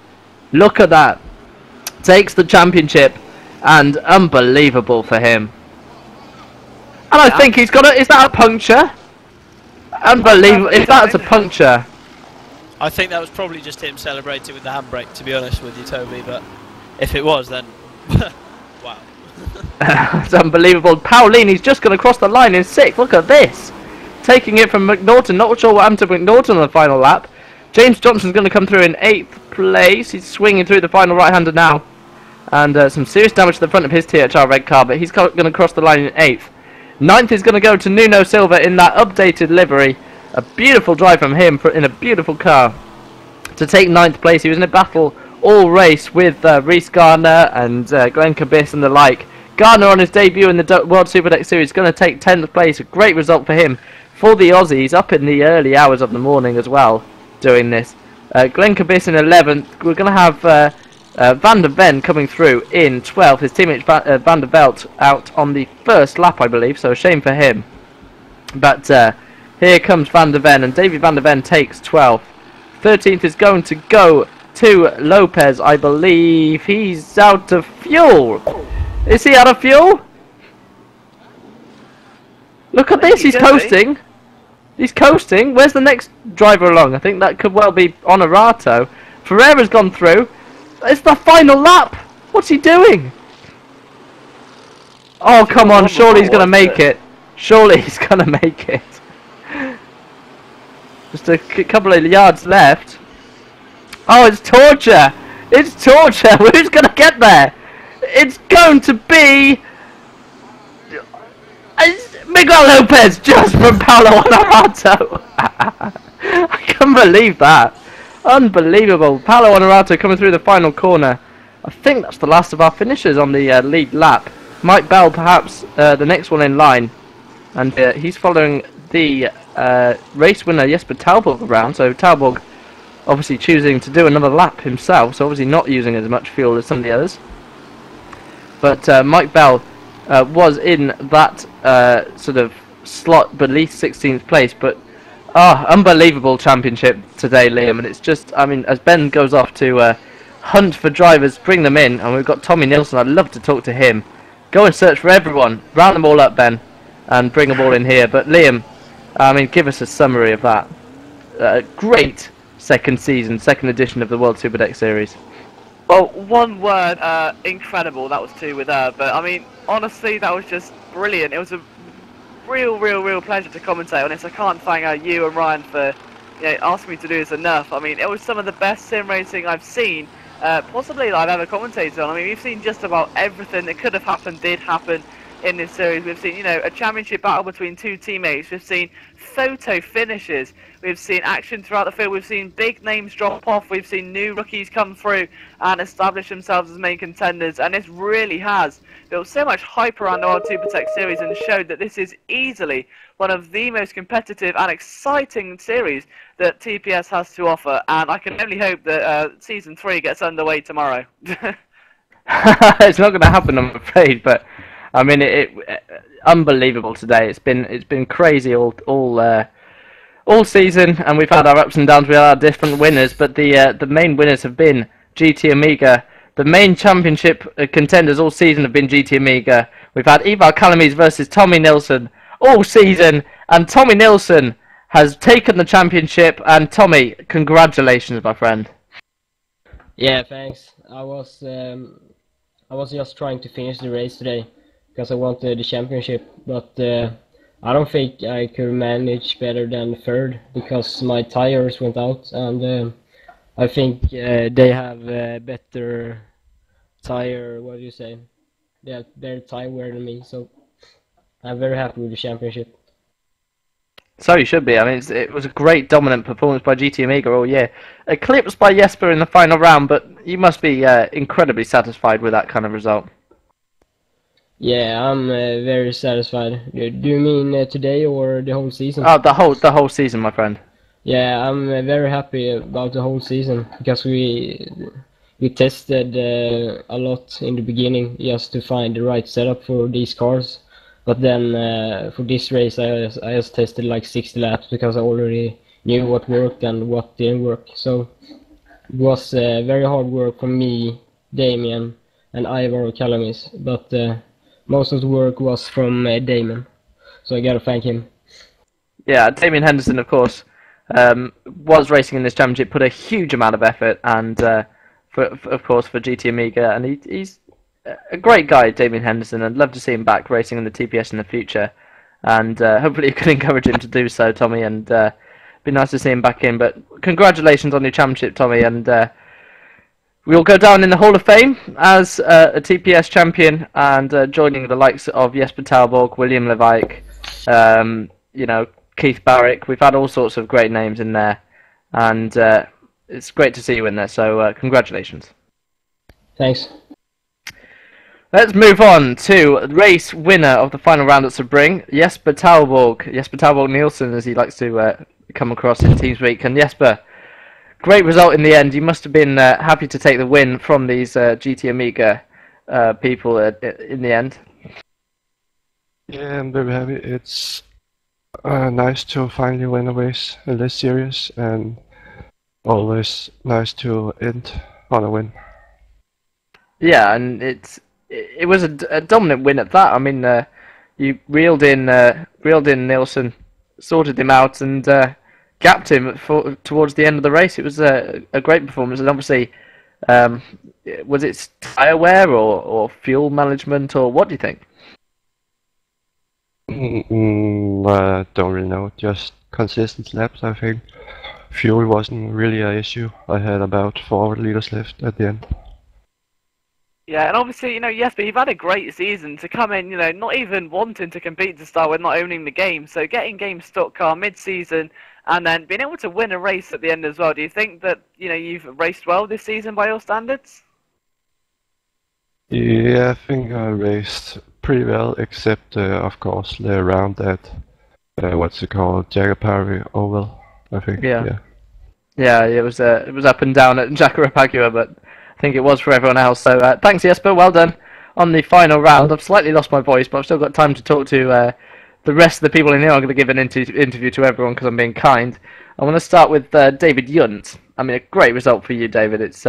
look at that. Takes the championship. And unbelievable for him. And I think he's got a... Is that a puncture? Unbelievable. If that's a puncture... I think that was probably just him celebrating with the handbrake, to be honest with you, Toby, but if it was, then... wow. It's unbelievable. Paolini's just going to cross the line in 6th. Look at this. Taking it from McNaughton. Not sure what happened to McNaughton on the final lap. James Johnson's going to come through in 8th place. He's swinging through the final right-hander now. And some serious damage to the front of his THR red car, but he's going to cross the line in 8th. 9th is going to go to Nuno Silva in that updated livery. A beautiful drive from him in a beautiful car to take 9th place. He was in a battle all race with Reece Gardner and Glenn Cabis and the like. Gardner on his debut in the World Supertech Series is going to take 10th place. A great result for him. For the Aussies, up in the early hours of the morning as well, doing this. Glenn Cabis in 11th. We're going to have... Van der Ven coming through in 12th. His teammate Van der Velt out on the first lap, I believe, so a shame for him. But here comes Van der Ven, and Davy Van der Ven takes 12th. 13th is going to go to Lopez, I believe. He's out of fuel. Is he out of fuel? Look at this, he's coasting. He's coasting. Where's the next driver along? I think that could well be Honorato. Ferreira's gone through. It's the final lap! What's he doing? Oh, come on, surely he's going to make it. Surely he's going to make it. Just a couple of yards left. Oh, it's torture! It's torture! Who's going to get there? It's going to be... Miguel Lopez just from Paulo Honorato. I can't believe that. Unbelievable. Paulo Honorato coming through the final corner. I think that's the last of our finishers on the lead lap. Mike Bell perhaps the next one in line. And he's following the race winner Jesper Talborg around. So Talborg obviously choosing to do another lap himself. So obviously not using as much fuel as some of the others. But Mike Bell was in that sort of slot beneath 16th place. But unbelievable championship today, Liam, and it's just, I mean, as Ben goes off to hunt for drivers, bring them in, and we've got Tommy Nilsson. I'd love to talk to him. Go and search for everyone, round them all up, Ben, and bring them all in here. But Liam, I mean, give us a summary of that. Great second season, second edition of the World Supertech Series. Well, one word, incredible. That was two with her. But I mean, honestly, that was just brilliant. It was a real pleasure to commentate on this. I can't thank you and Ryan for asking me to do this enough. I mean, it was some of the best sim racing I've seen, possibly that I've ever commentated on. I mean, we've seen just about everything that could have happened, did happen in this series. We've seen, a championship battle between two teammates. We've seen photo finishes. We've seen action throughout the field. We've seen big names drop off. We've seen new rookies come through and establish themselves as main contenders. And this really has built so much hype around the World Supertech Series and showed that this is easily one of the most competitive and exciting series that TPS has to offer. And I can only hope that Season 3 gets underway tomorrow. It's not going to happen, I'm afraid, but I mean, unbelievable today. It's been crazy all season, and we've had our ups and downs with our different winners. But the main winners have been GT Amiga. The main championship contenders all season have been GT Amiga. We've had Ivar Calamies versus Tommy Nilsson all season, and Tommy Nilsson has taken the championship. And Tommy, congratulations, my friend. Yeah, thanks. I was just trying to finish the race today because I wanted the championship, but I don't think I could manage better than third because my tires went out, and I think they have better tire. What do you say? They have better tire wear than me, so I'm very happy with the championship. So you should be. I mean, it was a great dominant performance by GT Amiga all year. Eclipsed by Jesper in the final round, but you must be incredibly satisfied with that kind of result. Yeah, I'm very satisfied. Do you mean today or the whole season? Oh, the whole season, my friend. Yeah, I'm very happy about the whole season because we tested a lot in the beginning just to find the right setup for these cars. But then for this race, I just tested like 60 laps because I already knew what worked and what didn't work. So it was very hard work for me, Damien, and Ivar Calamis. But most of the work was from Damien, so I gotta thank him. Yeah, Damien Henderson, of course, was racing in this championship, put a huge amount of effort, and of course for GT Amiga, and he's a great guy, Damien Henderson. I'd love to see him back racing in the TPS in the future, and hopefully you can encourage him to do so, Tommy, and be nice to see him back in. But congratulations on your championship, Tommy, and we'll go down in the Hall of Fame as a TPS champion, and joining the likes of Jesper Talborg, William Levaik, Keith Barrick. We've had all sorts of great names in there, and it's great to see you in there, so congratulations. Thanks. Let's move on to race winner of the final round at Sebring, Jesper Talborg Nielsen, as he likes to come across in TeamSpeak. And Jesper, great result in the end. You must have been happy to take the win from these GT Amiga people in the end. Yeah, I'm very happy. It's nice to finally win a race in this series, and always nice to end on a win. Yeah, and it was a dominant win at that. I mean, you reeled in Nielsen, sorted him out, and gapped him towards the end of the race. It was a great performance, and obviously, was it tyre wear or fuel management, or what do you think? I don't really know. Just consistent laps, I think. Fuel wasn't really an issue. I had about 4 liters left at the end. Yeah, and obviously, Jesper, you've had a great season to come in, not even wanting to compete to start with, not owning the game. So getting game stock car mid-season and then being able to win a race at the end as well. Do you think that, you've raced well this season by your standards? Yeah, I think I raced pretty well, except, of course, the round at, what's it called, Jagapari Oval, I think. Yeah, it was up and down at Jacarapagua, but I think it was for everyone else. So thanks, Jesper. Well done on the final round. I've slightly lost my voice, but I've still got time to talk to the rest of the people in here. I'm going to give an interview to everyone because I'm being kind. I want to start with David Yunt. I mean, a great result for you, David. It's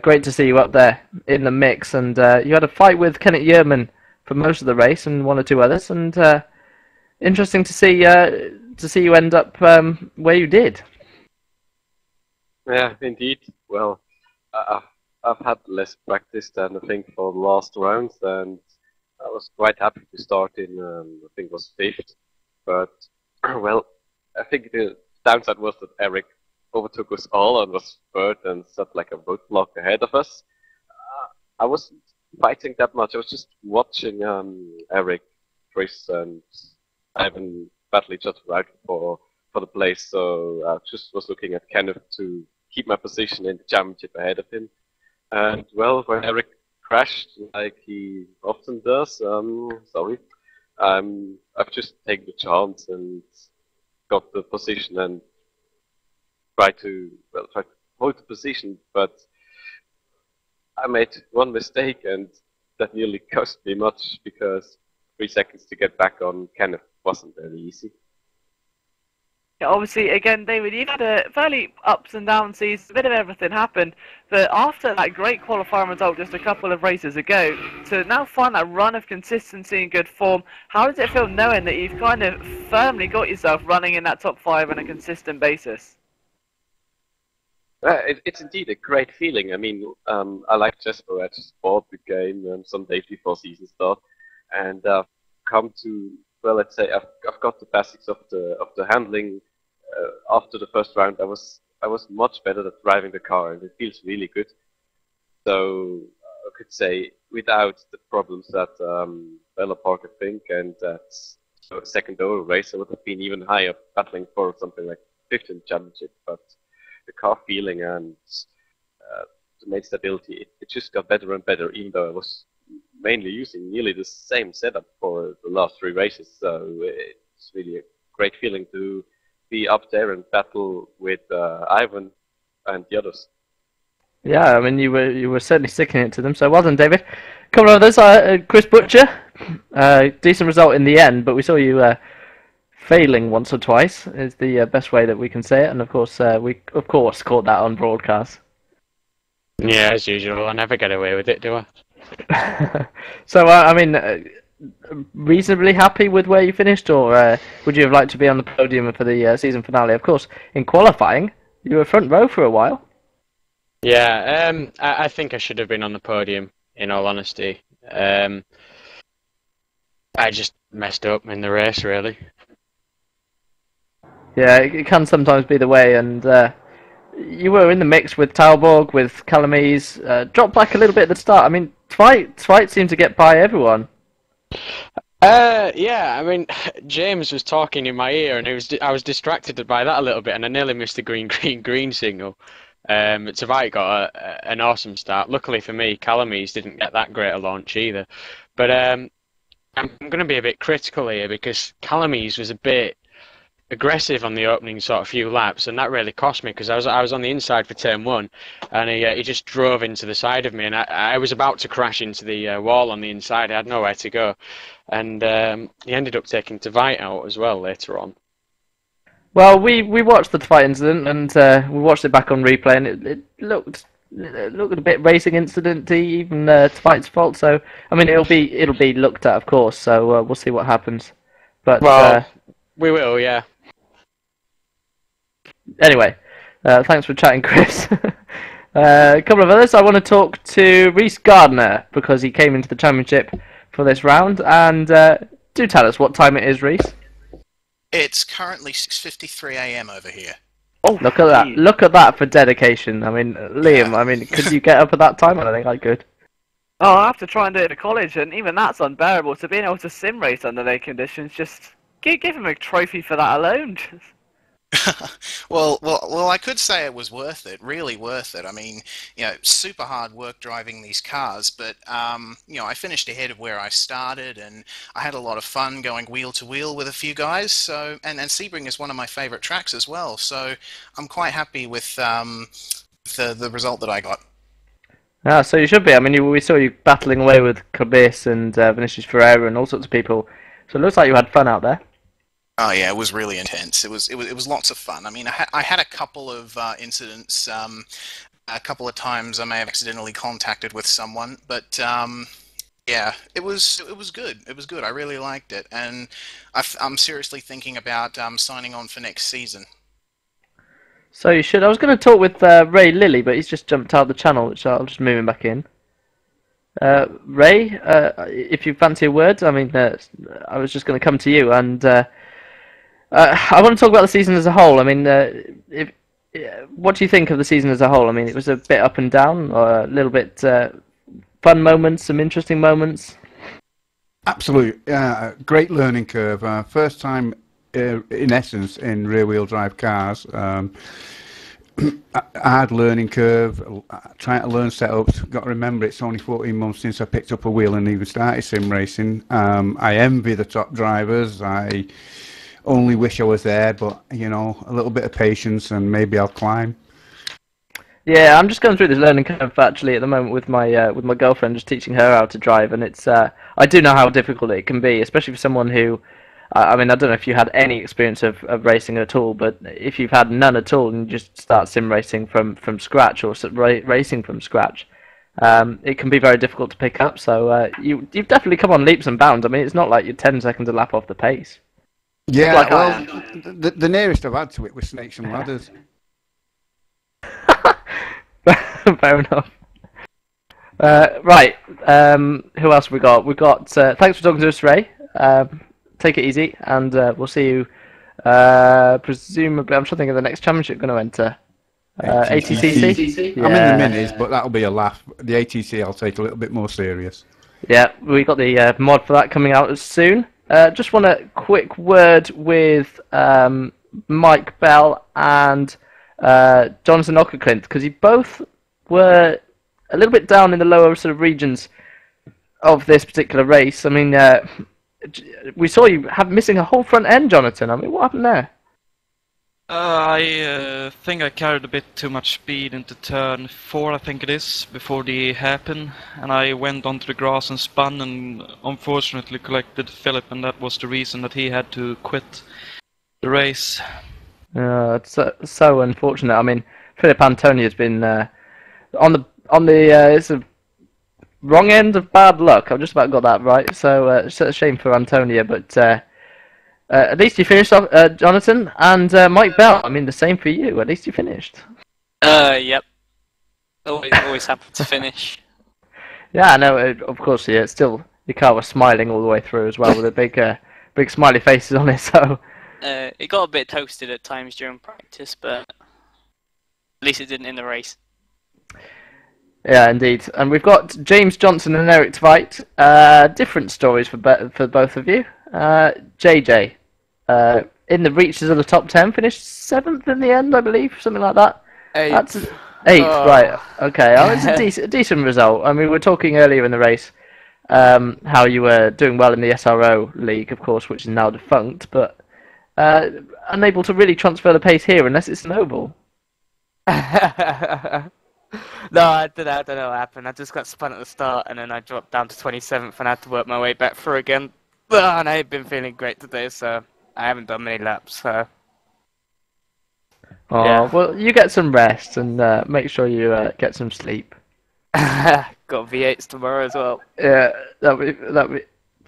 great to see you up there in the mix. And you had a fight with Kenneth Yerman for most of the race and 1 or 2 others. And interesting to see you end up where you did. Yeah, indeed. Well, I've had less practice than I think for the last rounds, and I was quite happy to start in, I think it was fifth. But, well, I think the downside was that Eric overtook us all and was third and sat like a roadblock ahead of us. I wasn't fighting that much. I was just watching Eric, Chris, and Ivan battle each other out for the place. So I just was looking at Kenneth to keep my position in the championship ahead of him. And well, when Eric crashed, like he often does, sorry, I've just taken the chance and got the position and tried to hold the position, but I made one mistake and that nearly cost me much because 3 seconds to get back on Kenneth wasn't very easy. Yeah, obviously, again, David, you've had a fairly ups and down season, a bit of everything happened, but after that great qualifying result just a couple of races ago, to now find that run of consistency and good form, how does it feel knowing that you've kind of firmly got yourself running in that top 5 on a consistent basis? It's indeed a great feeling. I mean, I like Jesper. I just bought the game some days before season start, and come to, well, let's say I've got the basics of the handling. After the first round, I was much better at driving the car, and it feels really good. So I could say without the problems that Bella Parker think and that second over race, I would have been even higher, battling for something like 15th championship, but the car feeling and the main stability, it just got better and better, even though I was mainly using nearly the same setup for the last 3 races. So it's really a great feeling to be up there and battle with Ivan and the others. Yeah, I mean, you were certainly sticking it to them, so well done, David. A couple of others, Chris Butcher, decent result in the end, but we saw you failing once or twice is the best way that we can say it, and of course we caught that on broadcast. Yeah, as usual. I never get away with it, do I? So I mean, reasonably happy with where you finished, or would you have liked to be on the podium for the season finale? Of course, in qualifying, you were front row for a while. Yeah, I think I should have been on the podium, in all honesty. I just messed up in the race, really. Yeah, it can sometimes be the way, and you were in the mix with Talborg, with Calamise, dropped back a little bit at the start. I mean, Tveit seemed to get by everyone. Yeah, I mean, James was talking in my ear, and I was distracted by that a little bit, and I nearly missed the green signal. Tveit got an awesome start. Luckily for me, Calamise didn't get that great a launch either. But I'm going to be a bit critical here because Calamise was a bit aggressive on the opening sort of few laps, and that really cost me because I was on the inside for turn 1, and he just drove into the side of me, and I was about to crash into the wall on the inside. I had nowhere to go, and he ended up taking Tveit out as well later on. Well, we watched the Tveit incident, and we watched it back on replay, and it looked a bit racing incident-y, even Tveit's fault. So I mean, it'll be looked at, of course. So we'll see what happens. But well, we will, yeah. Anyway, thanks for chatting, Chris. A couple of others. I want to talk to Reese Gardner because he came into the championship for this round. And do tell us what time it is, Reese. It's currently 6:53 AM over here. Oh, look at that! Look at that for dedication. I mean, Liam. Yeah. I mean, could you get up at that time? I don't think I could. Oh, I have to try and do it at college, and even that's unbearable. So being able to sim race under those conditions, just give him a trophy for that alone. Well, I could say it was worth it, really worth it. I mean, super hard work driving these cars, but, I finished ahead of where I started, and I had a lot of fun going wheel to wheel with a few guys, so, and Sebring is one of my favorite tracks as well, so I'm quite happy with the result that I got. Ah, so you should be. I mean, we saw you battling away with Cabis and Vinicius Ferreira and all sorts of people, so it looks like you had fun out there. Oh yeah, it was really intense. It was lots of fun. I mean, I had a couple of incidents. A couple of times I may have accidentally contacted with someone, but yeah, it was good. It was good. I really liked it, and I'm seriously thinking about signing on for next season. So you should. I was going to talk with Ray Lilly, but he's just jumped out of the channel, which I'll just move him back in. Ray, if you fancy a word, I mean, I was just going to come to you, and I want to talk about the season as a whole. I mean, what do you think of the season as a whole? I mean, it was a bit up and down, or a little bit fun moments, some interesting moments. Absolutely, great learning curve. First time, in essence, in rear-wheel drive cars. Hard learning curve, trying to learn setups. Got to remember, it's only 14 months since I picked up a wheel and even started sim racing. I envy the top drivers. I only wish I was there, but you know, a little bit of patience and maybe I'll climb. Yeah, I'm just going through this learning curve actually at the moment with my girlfriend, just teaching her how to drive, and it's I do know how difficult it can be, especially for someone who, I mean, I don't know if you had any experience of racing at all, but if you've had none at all and you just start sim racing from scratch or racing from scratch, it can be very difficult to pick up. So you've definitely come on leaps and bounds. I mean, it's not like you're 10 seconds a lap off the pace. Yeah, Like well, the nearest I've had to it was snakes and ladders. Fair enough. Right, who else have we got? We've got, thanks for talking to us, Ray. Take it easy, and we'll see you, presumably, I'm trying to think of the next championship going to enter. ATCC? I'm in the minis, but that'll be a laugh. The ATC I'll take a little bit more serious. Yeah, we got the mod for that coming out soon. Just want a quick word with Mike Bell and Jonathan Ockerclint, because you both were a little bit down in the lower sort of regions of this particular race. I mean, we saw you missing a whole front end, Jonathan. I mean, what happened there? I think I carried a bit too much speed into turn 4, I think it is, before the hairpin, and I went onto the grass and spun and unfortunately collected Philip, and that was the reason that he had to quit the race. It's so unfortunate. I mean, Philip Antoni has been on the sort of wrong end of bad luck. I've just about got that right. So it's a shame for Antonia, but at least you finished off, Jonathan, and Mike Bell. I mean, the same for you. At least you finished. Yep. Always happy to finish. Yeah, I know. Of course, yeah. Still, your car was smiling all the way through as well, with a big smiley faces on it. So. It got a bit toasted at times during practice, but at least it didn't in the race. Yeah, indeed. And we've got James Johnson and Eric Tveit. Different stories for both of you. JJ, in the reaches of the top 10, finished 7th in the end, I believe, something like that. 8th. That's 8th, right. Okay, it's a decent result. I mean, we were talking earlier in the race how you were doing well in the SRO league, of course, which is now defunct, but unable to really transfer the pace here unless it's snowball. No, I don't know what happened. I just got spun at the start and then I dropped down to 27th and I had to work my way back through again. And I've been feeling great today, so I haven't done many laps. So. Oh, yeah. Well, you get some rest and make sure you get some sleep. Got V8s tomorrow as well. Yeah, that'll be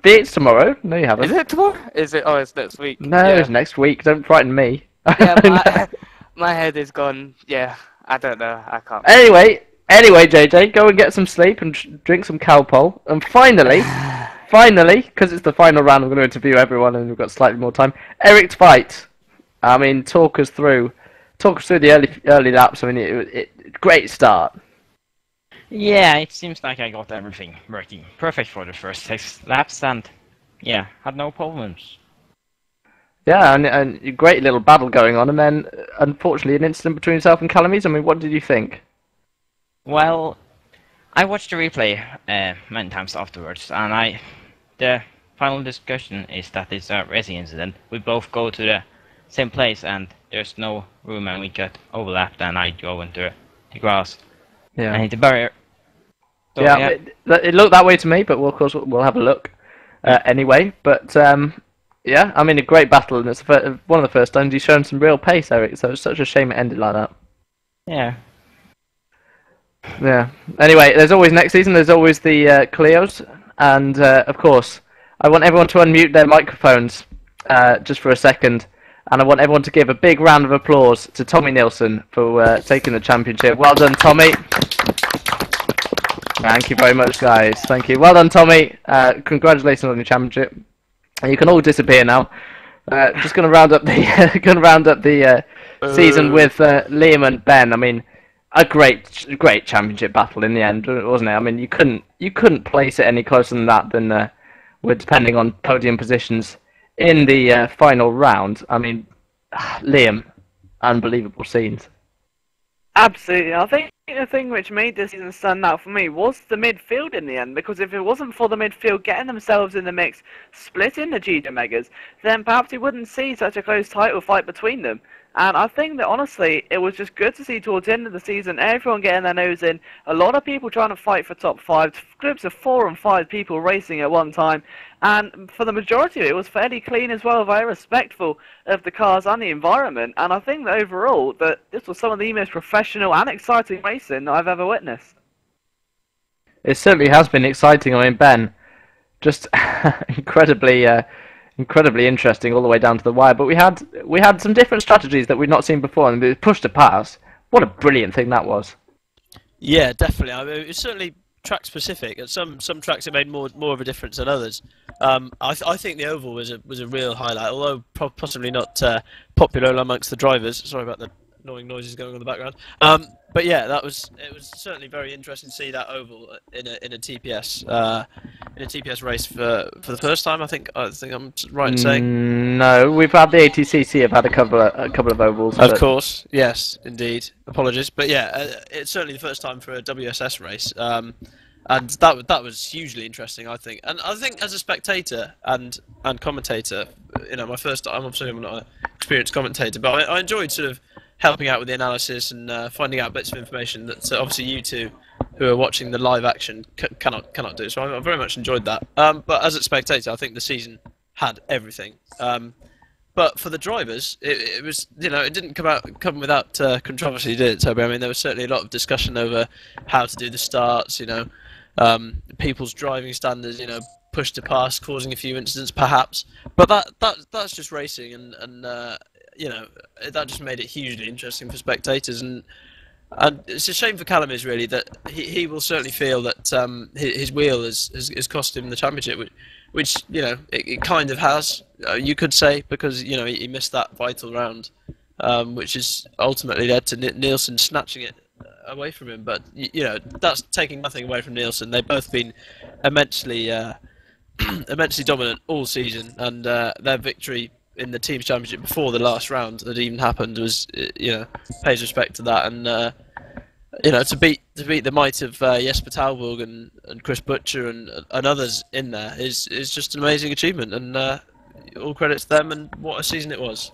V8s tomorrow? No, you haven't. Is it tomorrow? Is it? Oh, it's next week. No, yeah. It's next week. Don't frighten me. Yeah, my head is gone. Yeah, I don't know. I can't. Anyway, JJ, go and get some sleep and drink some Calpol. And finally, because it's the final round, I'm going to interview everyone and we've got slightly more time. Eric Tveit. I mean, talk us through the early laps. I mean, great start. Yeah, it seems like I got everything working perfect for the first 6 laps, and yeah, had no problems. Yeah, and a great little battle going on, and then unfortunately an incident between yourself and Calamies. I mean, what did you think? Well, I watched the replay many times afterwards, and the final discussion is that it's a racing incident. We both go to the same place, and there's no room, and we got overlapped, and I drove into the grass. Yeah. And hit the barrier. So, yeah, it looked that way to me, but of course we'll have a look anyway. But yeah, I mean, a great battle, and it's one of the first times you've shown some real pace, Eric. So it's such a shame it ended like that. Yeah. Yeah. Anyway, there's always next season. There's always the Clios, and of course, I want everyone to unmute their microphones just for a second. And I want everyone to give a big round of applause to Tommy Nilsson for taking the championship. Well done, Tommy. Thank you very much, guys. Thank you. Well done, Tommy. Congratulations on your championship. And you can all disappear now. Just going to round up the season with Liam and Ben. I mean, a great championship battle in the end, wasn't it? I mean, you couldn't place it any closer than that. Than we're depending on podium positions in the final round. I mean, Liam, unbelievable scenes. Absolutely. I think the thing which made this season stand out for me was the midfield in the end, because if it wasn't for the midfield getting themselves in the mix, splitting the GJ Megas, then perhaps you wouldn't see such a close title fight between them. And I think that honestly, it was just good to see towards the end of the season, everyone getting their nose in, a lot of people trying to fight for top 5, groups of 4 and 5 people racing at one time, and for the majority of it, it was fairly clean as well, very respectful of the cars and the environment, and I think that overall, that this was some of the most professional and exciting racing that I've ever witnessed. It certainly has been exciting. I mean, Ben, just incredibly interesting all the way down to the wire. But we had some different strategies that we'd not seen before, and the push to pass. What a brilliant thing that was! Yeah, definitely. I mean, it's certainly track specific. At some tracks it made more of a difference than others. I think the oval was a real highlight, although possibly not popular amongst the drivers. Sorry about the annoying noises going on in the background. But yeah, it was certainly very interesting to see that oval in a TPS race for the first time. I think I'm right in saying. No, we've had the ATCC have had a couple of ovals. Of course, yes, indeed. Apologies, but yeah, it's certainly the first time for a WSS race, and that was hugely interesting, I think. And I think as a spectator and commentator, my first time. Obviously, I'm not an experienced commentator, but I enjoyed sort of helping out with the analysis and finding out bits of information that obviously you two who are watching the live action cannot do. So I very much enjoyed that. But as a spectator, I think the season had everything. But for the drivers, it was it didn't come without controversy, did it, Toby? I mean, there was certainly a lot of discussion over how to do the starts. People's driving standards. Push to pass, causing a few incidents, perhaps. But that's just racing, and that just made it hugely interesting for spectators. And it's a shame for Calamis, really, that he will certainly feel that his wheel has cost him the championship, which it kind of has, you could say, because he missed that vital round, which has ultimately led to Nielsen snatching it away from him. But that's taking nothing away from Nielsen. They've both been immensely dominant all season, and their victory in the team's championship before the last round that even happened was pays respect to that. And to beat the might of Jesper Talborg and Chris Butcher and others in there is just an amazing achievement, and all credit to them, and what a season it was.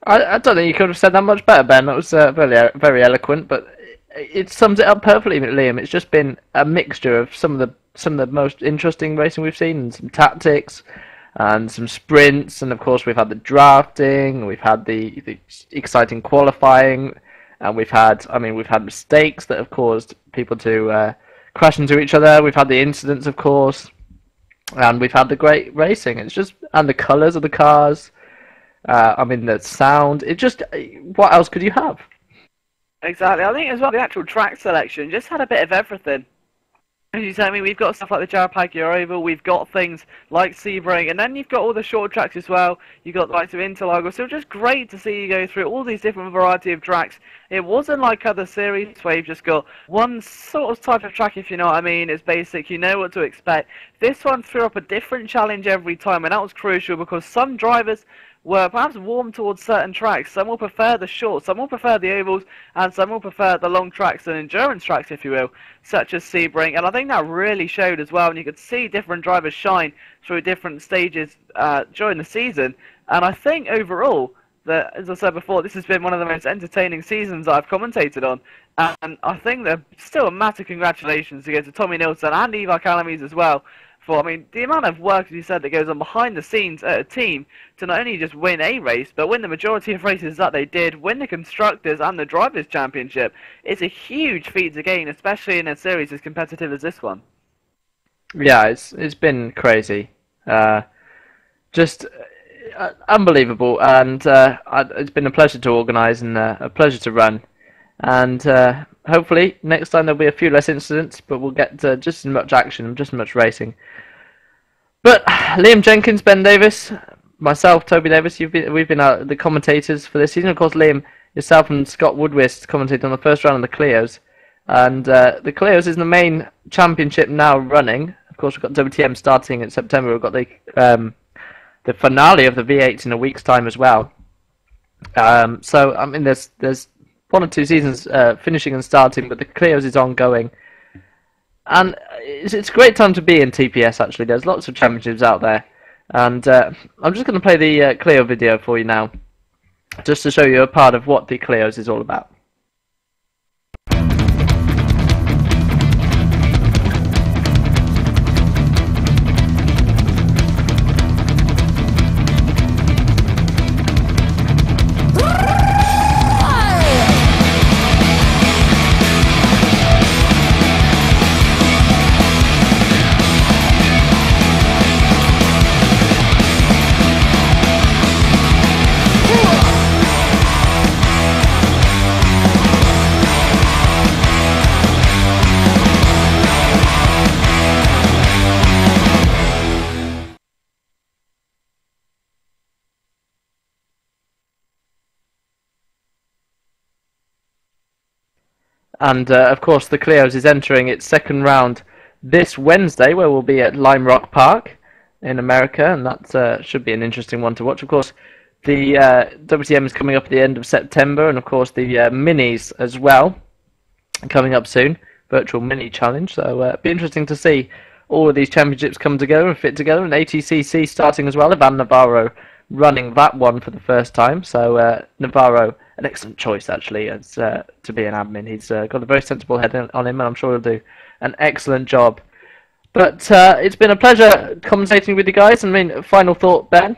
I don't think you could have said that much better, Ben. That was very eloquent, but it sums it up perfectly, Liam. It's just been a mixture of some of the most interesting racing we've seen, and some tactics, and some sprints, and of course we've had the drafting, we've had the exciting qualifying, and we've had mistakes that have caused people to crash into each other. We've had the incidents, of course, and we've had the great racing. It's just, and the colours of the cars. The sound. What else could you have? Exactly. I think as well the actual track selection just had a bit of everything. As you said, we've got stuff like the Jarapagia Oval, we've got things like Sebring, and then you've got all the short tracks as well. You've got the likes of Interlagos, so just great to see you go through all these different variety of tracks. It wasn't like other series where you've just got one sort of type of track, if you know what I mean. It's basic, you know what to expect. This one threw up a different challenge every time, and that was crucial because some drivers were perhaps warm towards certain tracks. Some will prefer the short, some will prefer the ovals, and some will prefer the long tracks and endurance tracks, if you will, such as Sebring. And I think that really showed as well, and you could see different drivers shine through different stages during the season. And I think overall, that, as I said before, this has been one of the most entertaining seasons I've commentated on. And I think that still a massive congratulations to go to Tommy Nilsson and Ivar Calamis as well. The amount of work, as you said, that goes on behind the scenes at a team to not only just win a race, but win the majority of races that they did, win the Constructors and the Drivers' Championship. It's a huge feat to gain, especially in a series as competitive as this one. Yeah, it's been crazy. unbelievable, and it's been a pleasure to organise and a pleasure to run. And hopefully next time there'll be a few less incidents, but we'll get just as much action and just as much racing. But Liam Jenkins, Ben Davis, myself, Toby Davis, we've been the commentators for this season. Of course, Liam, yourself and Scott Woodwist commentated on the first round of the Clios. And the Clios is the main championship now running. Of course, we've got WTM starting in September. We've got the finale of the V8s in a week's time as well. So I mean, there's 1 or 2 seasons finishing and starting, but the Clios is ongoing. And it's a great time to be in TPS, actually. There's lots of championships out there. And I'm just going to play the Clio video for you now, just to show you a part of what the Clios is all about. And of course, the Clios is entering its second round this Wednesday, where we'll be at Lime Rock Park in America, and that should be an interesting one to watch. Of course, the WTM is coming up at the end of September, and of course the minis as well, coming up soon. Virtual Mini Challenge, so it'll be interesting to see all of these championships come together and fit together, and ATCC starting as well. Ivan Navarro running that one for the first time, so Navarro, an excellent choice actually as to be an admin. He's got a very sensible head on him, and I'm sure he'll do an excellent job. But it's been a pleasure commentating with you guys. I mean, final thought, Ben?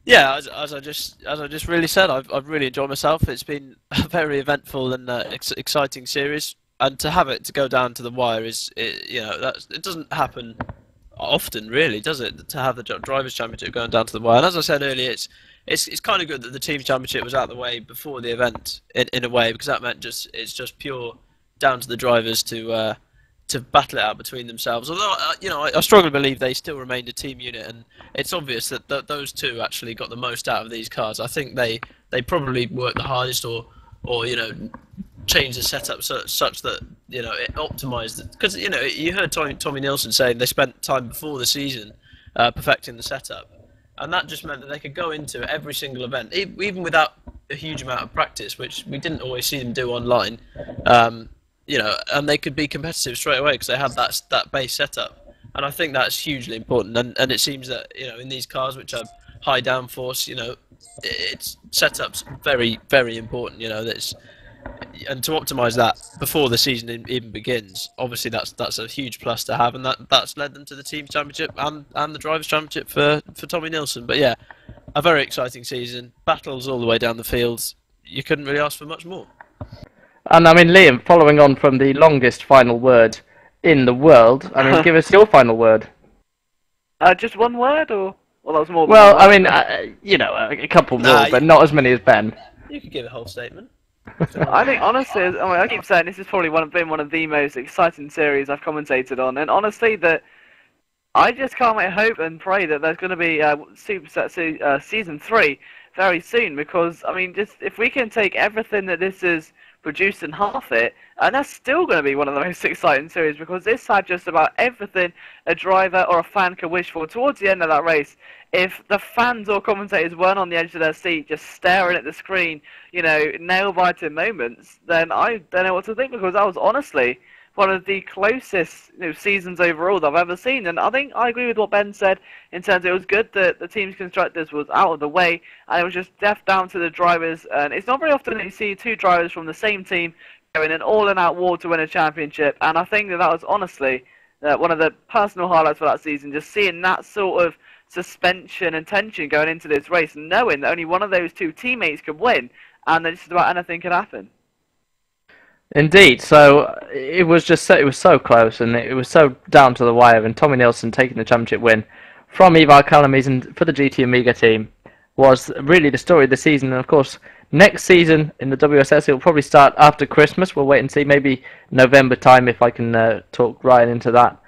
Yeah, as I just really said, I've really enjoyed myself. It's been a very eventful and exciting series, and to have it to go down to the wire it doesn't happen often, really, does it? To have the Drivers' Championship going down to the wire. And as I said earlier, it's kind of good that the Teams' Championship was out of the way before the event, in a way, because that meant it's just pure down to the drivers to battle it out between themselves. Although I strongly believe they still remained a team unit, and it's obvious that those two actually got the most out of these cars. I think they probably worked the hardest, or change the setup such that it optimized it. Because you heard Tommy Nilsson saying they spent time before the season perfecting the setup, and that just meant that they could go into every single event, even without a huge amount of practice, which we didn't always see them do online. And they could be competitive straight away because they had that base setup, and I think that's hugely important. And it seems that in these cars which are high downforce, it's setup's very, very important. And to optimise that before the season even begins, obviously that's a huge plus to have, and that's led them to the Team Championship and the Drivers' Championship for Tommy Nilsson. But yeah, a very exciting season, battles all the way down the fields. You couldn't really ask for much more. And I mean, Liam, following on from the longest final word in the world, I mean, give us your final word. Just one word, or that was more? Well, I mean, a couple more, but not as many as Ben. You could give a whole statement. I think honestly, I keep saying this has probably been one of the most exciting series I've commentated on, and honestly, that I just can't wait, hope and pray that there's going to be Superset Season 3 very soon, because I mean, just if we can take everything that this has produced and half it, and that's still going to be one of the most exciting series, because this had just about everything a driver or a fan could wish for towards the end of that race. If the fans or commentators weren't on the edge of their seat just staring at the screen, nail-biting moments, then I don't know what to think, because that was honestly one of the closest seasons overall that I've ever seen. And I think I agree with what Ben said in terms of it was good that the team's constructors was out of the way, and it was just down to the drivers. And it's not very often that you see two drivers from the same team going an all-in-out war to win a championship, and I think that was honestly one of the personal highlights for that season, just seeing that sort of suspension and tension going into this race, and knowing that only one of those two teammates could win, and that just about anything could happen. Indeed, so it was so close, and it was so down to the wire, and Tommy Nilsson taking the championship win from Evar Calamies and for the GT Amiga team was really the story of the season. And of course, next season in the WSS, it will probably start after Christmas. We'll wait and see, maybe November time if I can talk Ryan into that.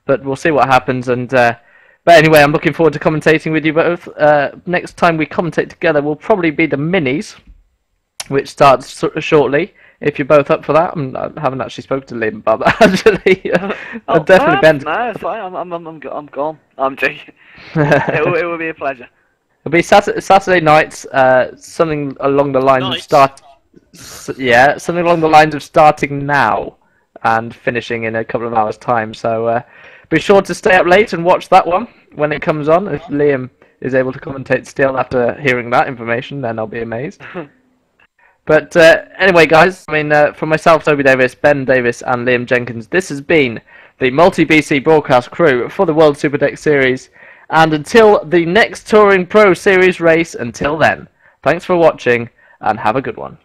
But we'll see what happens. And but anyway, I'm looking forward to commentating with you both. Next time we commentate together will probably be the minis, which starts shortly. If you're both up for that, I haven't actually spoken to Liam about that actually. I'll definitely bend. No, it's fine. I'm gone. I'm joking. it will be a pleasure. It'll be Saturday nights. Something along the lines of something along the lines of starting now and finishing in a couple of hours' time. So be sure to stay up late and watch that one when it comes on. If Liam is able to commentate still after hearing that information, then I'll be amazed. But anyway, guys, I mean, for myself, Toby Davis, Ben Davis, and Liam Jenkins, this has been the Multi-BC broadcast crew for the World Supertech Series. And until the next Touring Pro Series race, until then, thanks for watching, and have a good one.